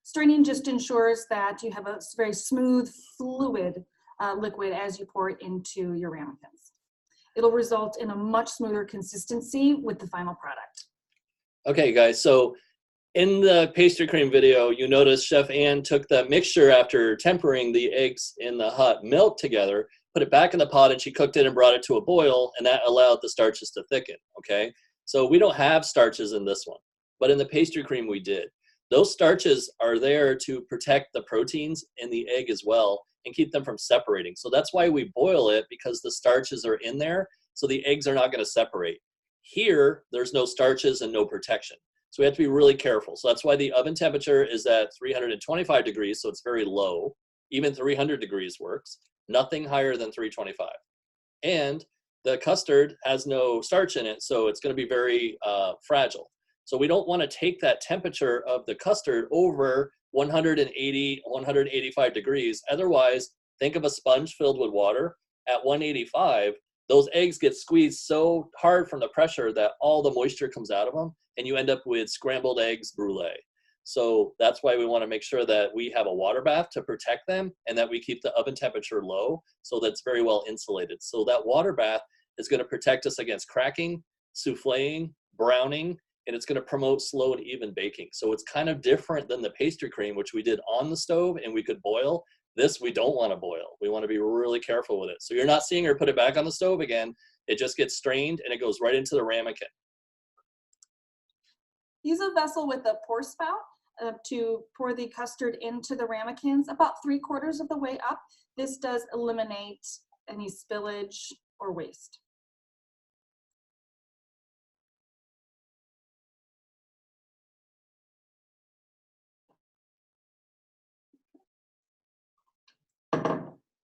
Straining just ensures that you have a very smooth, fluid liquid as you pour it into your ramekins. It'll result in a much smoother consistency with the final product. Okay, guys, so in the pastry cream video, you notice Chef Ann took the mixture after tempering the eggs in the hot milk together, put it back in the pot, and she cooked it and brought it to a boil, and that allowed the starches to thicken, okay? So we don't have starches in this one, but in the pastry cream we did. Those starches are there to protect the proteins in the egg as well and keep them from separating. So that's why we boil it, because the starches are in there, so the eggs are not going to separate. Here, there's no starches and no protection. So we have to be really careful. So that's why the oven temperature is at 325 degrees, so it's very low. Even 300 degrees works. Nothing higher than 325. And the custard has no starch in it, so it's going to be very fragile. So we don't want to take that temperature of the custard over 180, 185 degrees. Otherwise, think of a sponge filled with water. At 185, those eggs get squeezed so hard from the pressure that all the moisture comes out of them, and you end up with scrambled eggs brulee. So that's why we want to make sure that we have a water bath to protect them, and that we keep the oven temperature low so that's very well insulated. So that water bath is going to protect us against cracking, souffleing, browning, and it's going to promote slow and even baking. So it's kind of different than the pastry cream, which we did on the stove and we could boil. This we don't want to boil. We want to be really careful with it. So you're not seeing her put it back on the stove again. It just gets strained and it goes right into the ramekin. Use a vessel with a pour spout to pour the custard into the ramekins about 3/4 of the way up. This does eliminate any spillage or waste.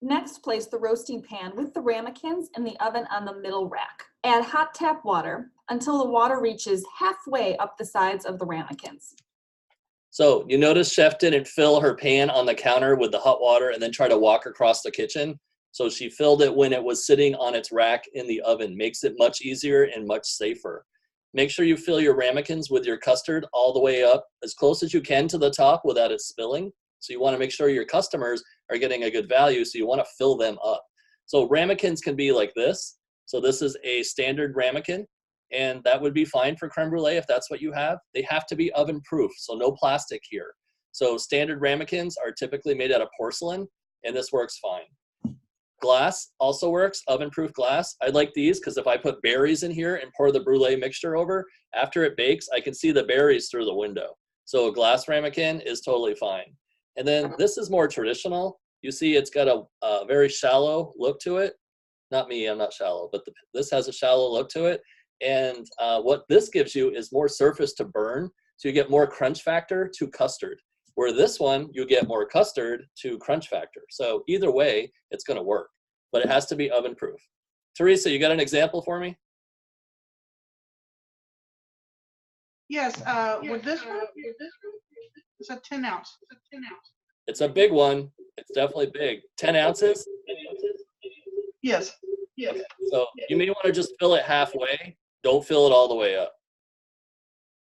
Next, place the roasting pan with the ramekins in the oven on the middle rack. Add hot tap water until the water reaches halfway up the sides of the ramekins. So you notice Chef didn't fill her pan on the counter with the hot water and then try to walk across the kitchen. So she filled it when it was sitting on its rack in the oven. Makes it much easier and much safer. Make sure you fill your ramekins with your custard all the way up as close as you can to the top without it spilling. So you want to make sure your customers are getting a good value, so you want to fill them up. So ramekins can be like this. So this is a standard ramekin, and that would be fine for creme brulee if that's what you have. They have to be oven proof, so no plastic here. So standard ramekins are typically made out of porcelain, and this works fine. Glass also works, oven proof glass. I like these because if I put berries in here and pour the brulee mixture over, after it bakes, I can see the berries through the window. So a glass ramekin is totally fine. And then this is more traditional. You see it's got a very shallow look to it. Not me, I'm not shallow, but this has a shallow look to it. And what this gives you is more surface to burn, so you get more crunch factor to custard. Where this one, you get more custard to crunch factor. So either way, it's gonna work, but it has to be oven proof. Teresa, you got an example for me? Yes, with this one, it's a 10 ounce. It's a big one. It's definitely big. 10 ounces? Yes. Okay. So you may want to just fill it halfway. Don't fill it all the way up.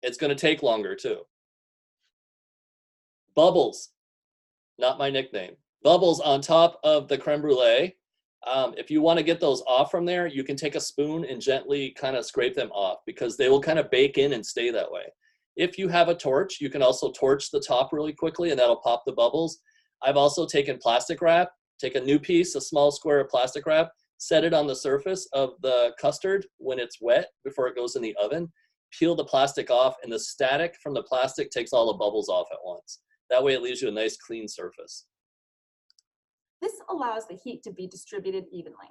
It's going to take longer too. Bubbles, not my nickname. Bubbles on top of the creme brulee. If you want to get those off from there, you can take a spoon and gently kind of scrape them off because they will kind of bake in and stay that way. If you have a torch, you can also torch the top really quickly and that'll pop the bubbles. I've also taken plastic wrap, take a new piece, a small square of plastic wrap, set it on the surface of the custard when it's wet before it goes in the oven, peel the plastic off, and the static from the plastic takes all the bubbles off at once. That way it leaves you a nice clean surface. This allows the heat to be distributed evenly.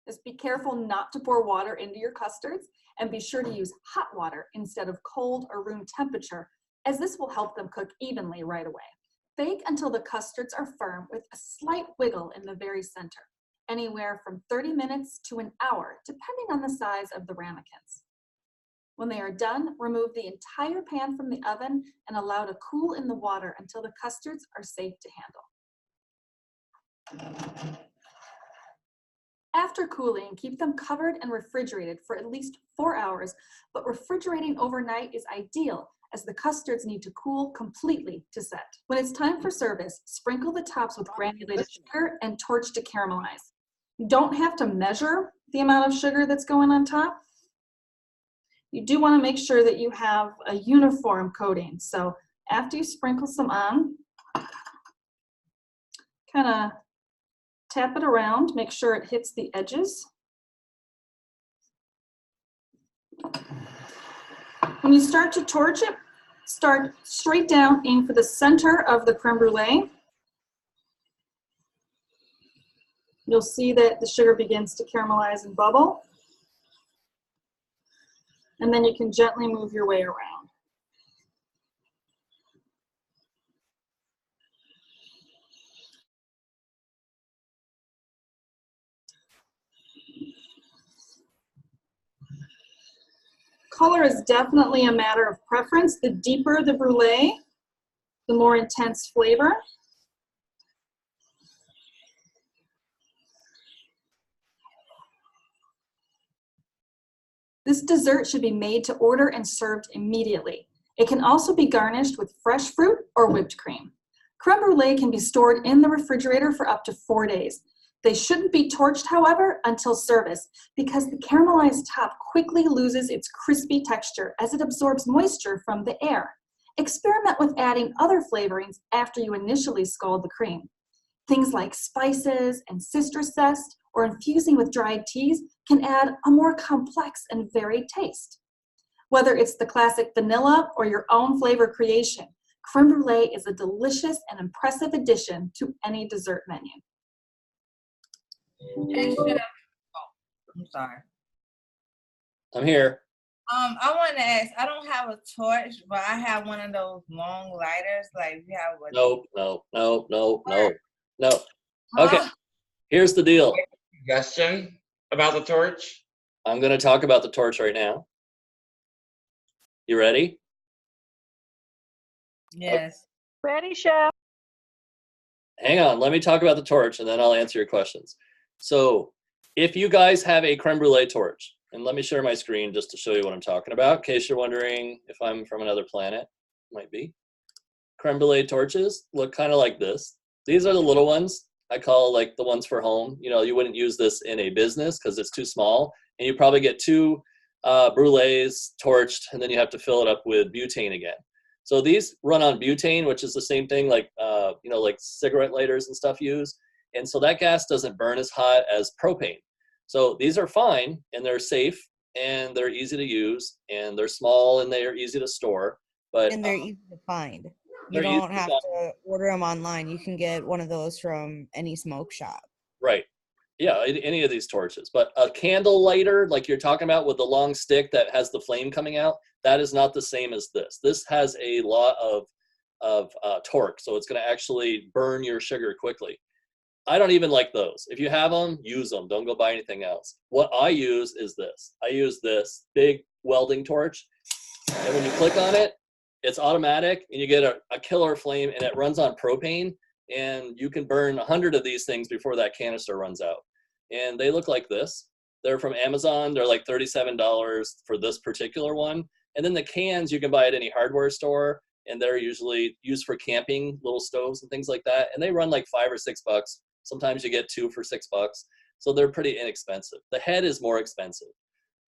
Just be careful not to pour water into your custards and be sure to use hot water instead of cold or room temperature, as this will help them cook evenly right away. Bake until the custards are firm with a slight wiggle in the very center, anywhere from 30 minutes to an hour, depending on the size of the ramekins. When they are done, remove the entire pan from the oven and allow to cool in the water until the custards are safe to handle. After cooling, keep them covered and refrigerated for at least 4 hours, but refrigerating overnight is ideal as the custards need to cool completely to set. When it's time for service, sprinkle the tops with granulated sugar and torch to caramelize. You don't have to measure the amount of sugar that's going on top. You do want to make sure that you have a uniform coating. So after you sprinkle some on, kind of tap it around, make sure it hits the edges. When you start to torch it, start straight down, aim for the center of the creme brulee. You'll see that the sugar begins to caramelize and bubble. And then you can gently move your way around. Color is definitely a matter of preference. The deeper the brulee, the more intense flavor. This dessert should be made to order and served immediately. It can also be garnished with fresh fruit or whipped cream. Creme brulee can be stored in the refrigerator for up to 4 days. They shouldn't be torched, however, until service because the caramelized top quickly loses its crispy texture as it absorbs moisture from the air. Experiment with adding other flavorings after you initially scald the cream. Things like spices and citrus zest or infusing with dried teas can add a more complex and varied taste. Whether it's the classic vanilla or your own flavor creation, creme brulee is a delicious and impressive addition to any dessert menu. Hey, Chef. Oh, I'm sorry. I'm here. I want to ask. I don't have a torch, but I have one of those long lighters. Like you have. No. Okay. Here's the deal. Suggestion about the torch? I'm going to talk about the torch right now. You ready? Yes. Ready, Chef. Hang on. Let me talk about the torch, and then I'll answer your questions. So if you guys have a creme brulee torch, and let me share my screen just to show you what I'm talking about, in case you're wondering if I'm from another planet. Might be. Creme brulee torches look kind of like this. These are the little ones. I call like the ones for home. You know, you wouldn't use this in a business because it's too small. And you probably get 2 brulees torched, and then you have to fill it up with butane again. So these run on butane, which is the same thing like, you know, like cigarette lighters and stuff use. And so that gas doesn't burn as hot as propane. So these are fine, and they're safe, and they're easy to use, and they're small, and they're easy to store. But And they're easy to find. You don't have to order them online. You can get one of those from any smoke shop. Right. Yeah, any of these torches. But a candle lighter, like you're talking about with the long stick that has the flame coming out, that is not the same as this. This has a lot of torque, so it's going to actually burn your sugar quickly. I don't even like those. If you have them, use them. Don't go buy anything else. What I use is this. I use this big welding torch. And when you click on it, it's automatic, and you get a killer flame, and it runs on propane, and you can burn 100 of these things before that canister runs out. And they look like this. They're from Amazon. They're like $37 for this particular one. And then the cans you can buy at any hardware store, and they're usually used for camping, little stoves and things like that. And they run like $5 or $6. Sometimes you get 2 for $6. So they're pretty inexpensive. The head is more expensive,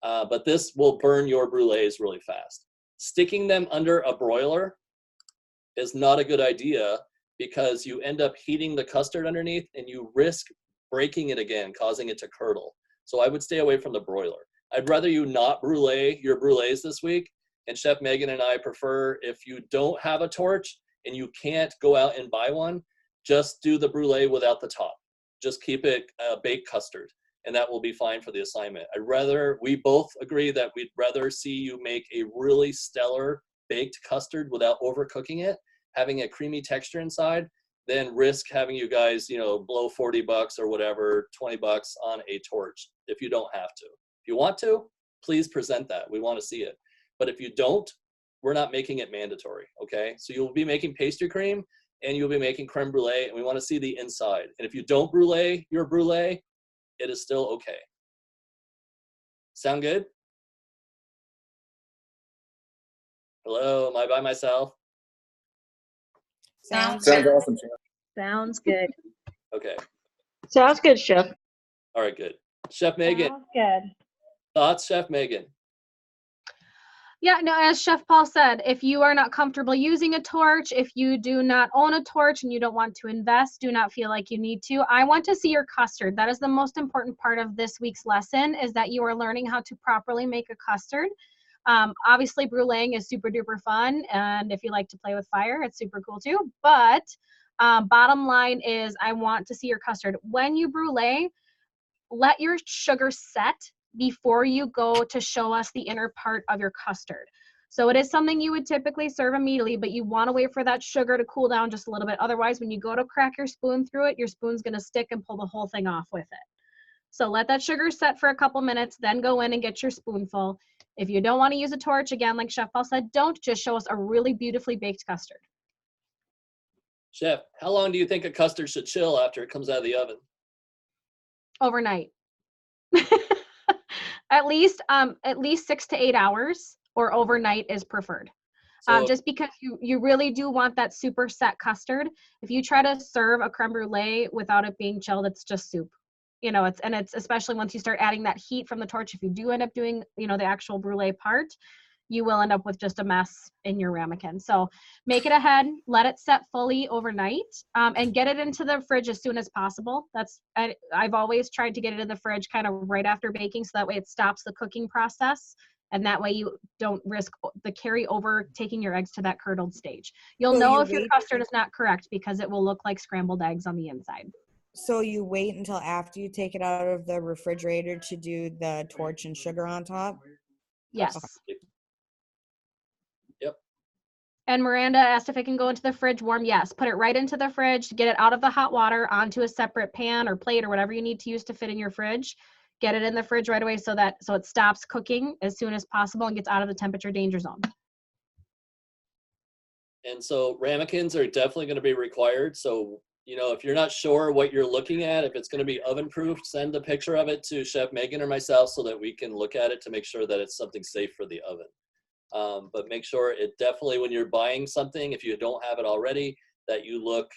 but this will burn your brulees really fast. Sticking them under a broiler is not a good idea because you end up heating the custard underneath and you risk breaking it again, causing it to curdle. So I would stay away from the broiler. I'd rather you not brulee your brulees this week. And Chef Megan and I prefer, if you don't have a torch and you can't go out and buy one, just do the brulee without the top. Just keep it baked custard, and that will be fine for the assignment. We both agree that we'd rather see you make a really stellar baked custard without overcooking it, having a creamy texture inside, than risk having you guys, blow $40 or whatever, $20 on a torch if you don't have to. If you want to, please present that. We want to see it. But if you don't, we're not making it mandatory, okay? So you'll be making pastry cream and you'll be making creme brulee, and we want to see the inside. And if you don't brulee your brulee, it is still okay. Sound good? Hello, am I by myself? Sounds awesome, Chef. Sounds good. Okay. Sounds good, Chef. All right, good. Chef Megan. Sounds good. Thoughts, Chef Megan? Yeah, no, as Chef Paul said, if you are not comfortable using a torch, if you do not own a torch and you don't want to invest, do not feel like you need to. I want to see your custard. That is the most important part of this week's lesson, is that you are learning how to properly make a custard. Obviously, bruleeing is super duper fun, and if you like to play with fire, it's super cool too. But bottom line is, I want to see your custard. When you brulee, let your sugar set before you go to show us the inner part of your custard. So it is something you would typically serve immediately, but you want to wait for that sugar to cool down just a little bit. Otherwise, when you go to crack your spoon through it, your spoon's going to stick and pull the whole thing off with it. So let that sugar set for a couple minutes, then go in and get your spoonful. If you don't want to use a torch, again, like Chef Paul said, don't. Just show us a really beautifully baked custard. Chef, how long do you think a custard should chill after it comes out of the oven? Overnight. At least 6 to 8 hours, or overnight is preferred. So, Just because you really do want that super set custard. If you try to serve a creme brulee without it being chilled, it's just soup. It's especially once you start adding that heat from the torch, if you do end up doing, the actual brulee part, you will end up with just a mess in your ramekin. So make it ahead, let it set fully overnight, and get it into the fridge as soon as possible. I've always tried to get it in the fridge kind of right after baking, so that way it stops the cooking process, and that way you don't risk the carry over taking your eggs to that curdled stage. You'll know if your custard is not correct because it will look like scrambled eggs on the inside. So you wait until after you take it out of the refrigerator to do the torch and sugar on top? Yes. Okay. Yep. And Miranda asked if it can go into the fridge warm. Yes, put it right into the fridge, get it out of the hot water onto a separate pan or plate or whatever you need to use to fit in your fridge. Get it in the fridge right away so it stops cooking as soon as possible and gets out of the temperature danger zone. And so ramekins are definitely going to be required. So, if you're not sure what you're looking at, if it's going to be oven proof, send a picture of it to Chef Megan or myself so that we can look at it to make sure that it's something safe for the oven. But make sure it definitely, when you're buying something, if you don't have it already, that you look,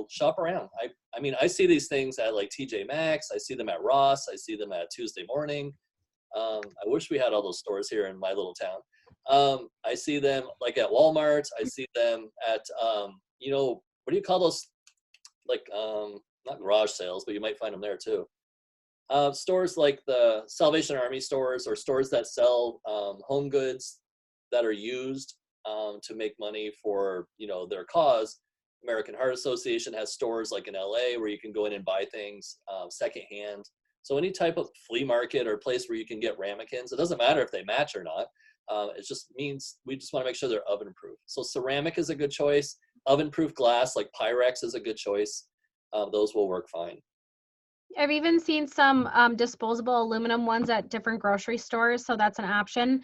shop around. I see these things at like TJ Maxx. I see them at Ross. I see them at Tuesday Morning. I wish we had all those stores here in my little town. I see them like at Walmart. I see them at, what do you call those? Like, not garage sales, but you might find them there too. Stores like the Salvation Army stores, or stores that sell home goods that are used to make money for, their cause. American Heart Association has stores like in LA where you can go in and buy things secondhand. So any type of flea market or place where you can get ramekins, it doesn't matter if they match or not. It just means we just want to make sure they're oven proof. So ceramic is a good choice. Oven proof glass like Pyrex is a good choice. Those will work fine. I've even seen some disposable aluminum ones at different grocery stores, so that's an option.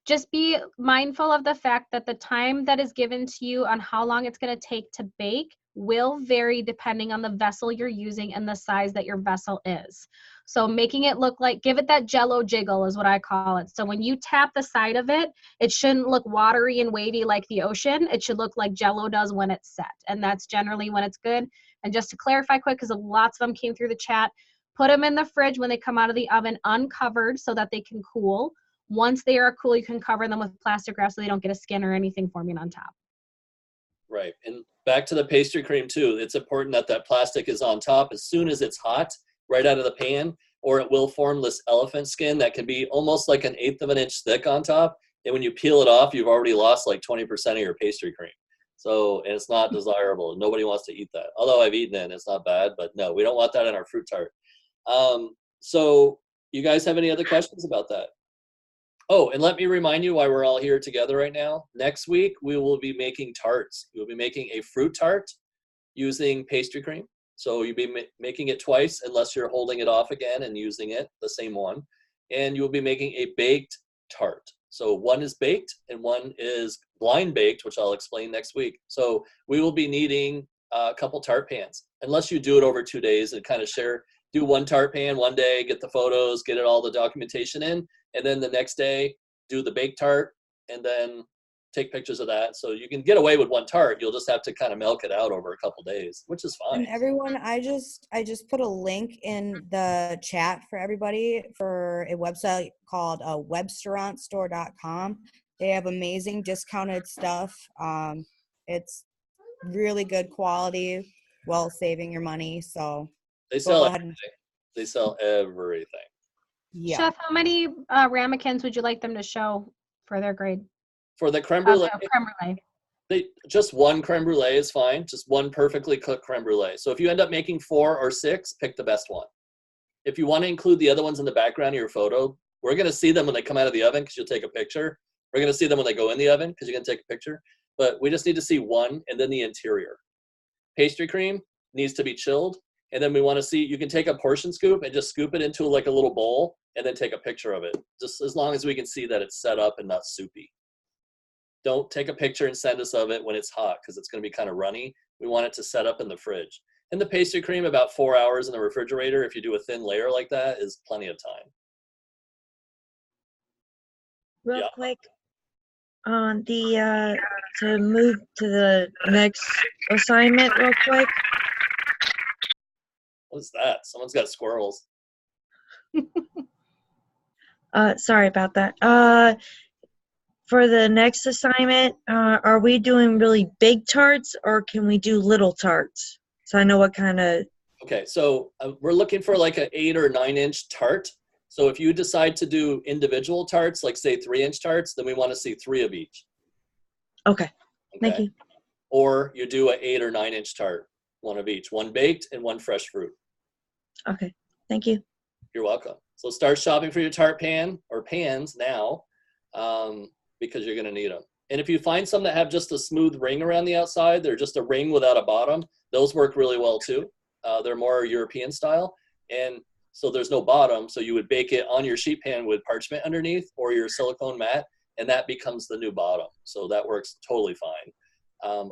Just be mindful of the fact that the time that is given to you on how long it's going to take to bake will vary depending on the vessel you're using and the size that your vessel is. So making it look like, give it that jello jiggle is what I call it. So when you tap the side of it, it shouldn't look watery and wavy like the ocean. It should look like jello does when it's set. And that's generally when it's good. And just to clarify quick, because lots of them came through the chat, put them in the fridge when they come out of the oven uncovered so that they can cool. Once they are cool, you can cover them with plastic wrap so they don't get a skin or anything forming on top. Right. And back to the pastry cream too. It's important that that plastic is on top as soon as it's hot, right out of the pan, or it will form this elephant skin that can be almost like 1/8 of an inch thick on top. And when you peel it off, you've already lost like 20% of your pastry cream. So, and it's not desirable. Nobody wants to eat that. Although I've eaten it and it's not bad, but no, we don't want that in our fruit tart. So you guys have any other questions about that? Oh, and let me remind you why we're all here together right now. Next week, we will be making tarts. We'll be making a fruit tart using pastry cream. So you'll be making it twice unless you're holding it off again and using it, the same one. And you'll be making a baked tart. So one is baked and one is blind baked, which I'll explain next week. So we will be needing a couple tart pans, unless you do it over 2 days and kind of do one tart pan one day, get the photos, get it all the documentation in, and then the next day do the baked tart and then take pictures of that. So you can get away with one tart. You'll just have to kind of milk it out over a couple days, which is fine. And everyone, I just put a link in the chat for everybody for a website called webstaurantstore.com. They have amazing discounted stuff. It's really good quality, well saving your money. So they sell everything. They sell everything. Yeah. Chef, how many ramekins would you like them to show for their grade? For the creme brulee, creme brulee. Just one creme brulee is fine. Just one perfectly cooked creme brulee. So if you end up making 4 or 6, pick the best one. If you want to include the other ones in the background of your photo, we're going to see them when they come out of the oven because you'll take a picture. We're going to see them when they go in the oven because you're going to take a picture. But we just need to see one and then the interior. Pastry cream needs to be chilled. And then we want to see, you can take a portion scoop and just scoop it into like a little bowl and then take a picture of it. Just as long as we can see that it's set up and not soupy. Don't take a picture and send us of it when it's hot because it's going to be kind of runny. We want it to set up in the fridge. And the pastry cream, about 4 hours in the refrigerator, if you do a thin layer like that, is plenty of time. Real quick, on the to move to the next assignment real quick. What's that? Someone's got squirrels. Sorry about that. For the next assignment, are we doing really big tarts or can we do little tarts? So I know what kind of. Okay, so we're looking for like an 8 or 9 inch tart. So if you decide to do individual tarts, like say 3-inch tarts, then we want to see 3 of each. Okay. Thank you. Or you do an 8 or 9 inch tart, 1 of each, 1 baked and 1 fresh fruit. Okay. Thank you. You're welcome. So start shopping for your tart pan or pans now because you're going to need them. And if you find some that have just a smooth ring around the outside, they're just a ring without a bottom, those work really well too. They're more European style. And so there's no bottom. So you would bake it on your sheet pan with parchment underneath or your silicone mat, and that becomes the new bottom. So that works totally fine.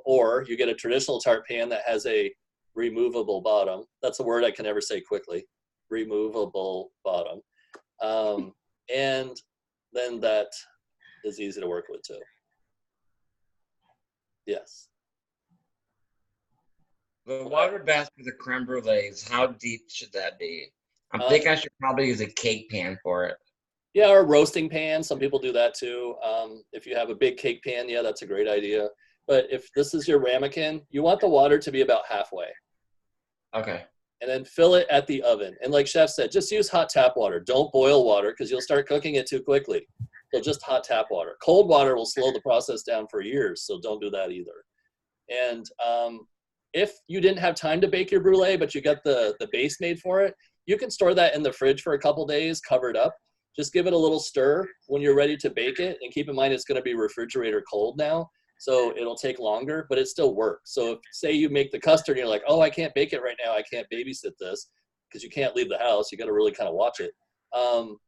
Or you get a traditional tart pan that has a removable bottom. That's a word I can never say quickly. Removable bottom. And then that is easy to work with too. Yes. The water bath for the creme brulees, how deep should that be? I think I should probably use a cake pan for it. Yeah, or a roasting pan. Some people do that too. If you have a big cake pan, yeah, that's a great idea. But if this is your ramekin, you want the water to be about halfway. Okay. And then fill it at the oven. And like Chef said, just use hot tap water. Don't boil water because you'll start cooking it too quickly. So just hot tap water. Cold water will slow the process down for years, so don't do that either. And if you didn't have time to bake your brulee, but you got the base made for it, you can store that in the fridge for a couple days, covered up. Just give it a little stir when you're ready to bake it. And keep in mind, it's going to be refrigerator cold now. So it'll take longer, but it still works. So if, say you make the custard and you're like, oh, I can't bake it right now. I can't babysit this because you can't leave the house. You got to really kind of watch it.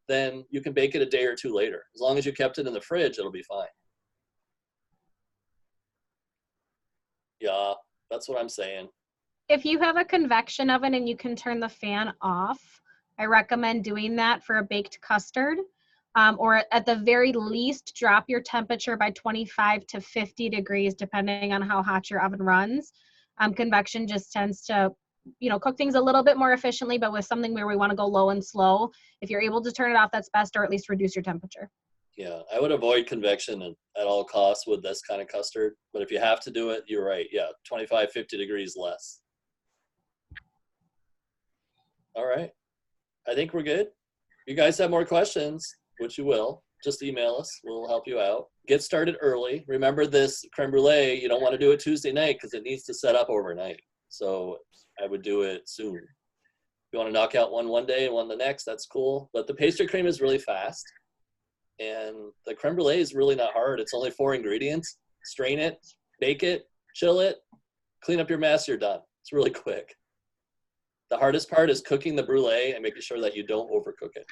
then you can bake it a day or two later. As long as you kept it in the fridge, it'll be fine. Yeah, that's what I'm saying. If you have a convection oven and you can turn the fan off, I recommend doing that for a baked custard. Or at the very least, drop your temperature by 25 to 50 degrees, depending on how hot your oven runs. Convection just tends to, cook things a little bit more efficiently, but with something where we want to go low and slow, if you're able to turn it off, that's best, or at least reduce your temperature. Yeah, I would avoid convection at all costs with this kind of custard. But if you have to do it, you're right. Yeah, 25, 50 degrees less. All right. I think we're good. You guys have more questions, which you will, just email us. We'll help you out. Get started early. Remember this creme brulee, you don't want to do it Tuesday night because it needs to set up overnight. So I would do it soon. If you want to knock out one day and one the next, that's cool. But the pastry cream is really fast. And the creme brulee is really not hard. It's only 4 ingredients. Strain it, bake it, chill it, clean up your mess, you're done. It's really quick. The hardest part is cooking the brulee and making sure that you don't overcook it.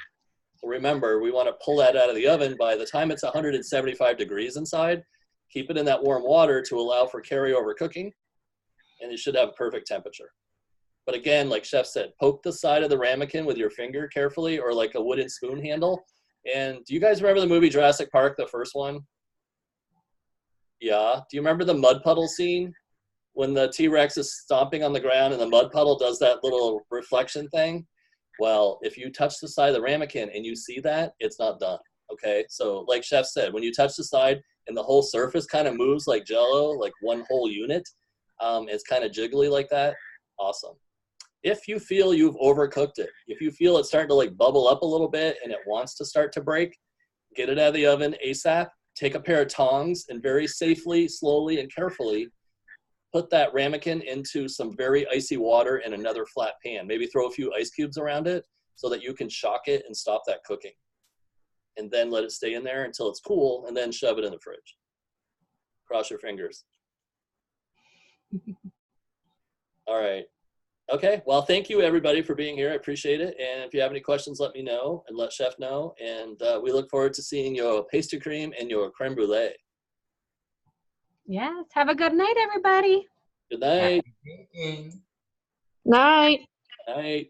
So remember, we want to pull that out of the oven by the time it's 175 degrees inside. Keep it in that warm water to allow for carryover cooking, and you should have perfect temperature. But again, like Chef said, poke the side of the ramekin with your finger carefully, or like a wooden spoon handle. And do you guys remember the movie Jurassic Park, the first one? Yeah. Do you remember the mud puddle scene? When the T-Rex is stomping on the ground and the mud puddle does that little reflection thing? Well, if you touch the side of the ramekin and you see that, it's not done, okay? So like Chef said, when you touch the side and the whole surface kind of moves like Jell-O, like one whole unit, it's kind of jiggly like that, awesome. If you feel you've overcooked it, if you feel it's starting to like bubble up a little bit and it wants to start to break, get it out of the oven ASAP, take a pair of tongs and very safely, slowly, and carefully put that ramekin into some very icy water in another flat pan. Maybe throw a few ice cubes around it so that you can shock it and stop that cooking. And then let it stay in there until it's cool, and then shove it in the fridge. Cross your fingers. All right. Okay, well, thank you everybody for being here. I appreciate it. And if you have any questions, let me know and let Chef know. And we look forward to seeing your pastry cream and your creme brulee. Yes. Have a good night, everybody. Good night. Night. Night.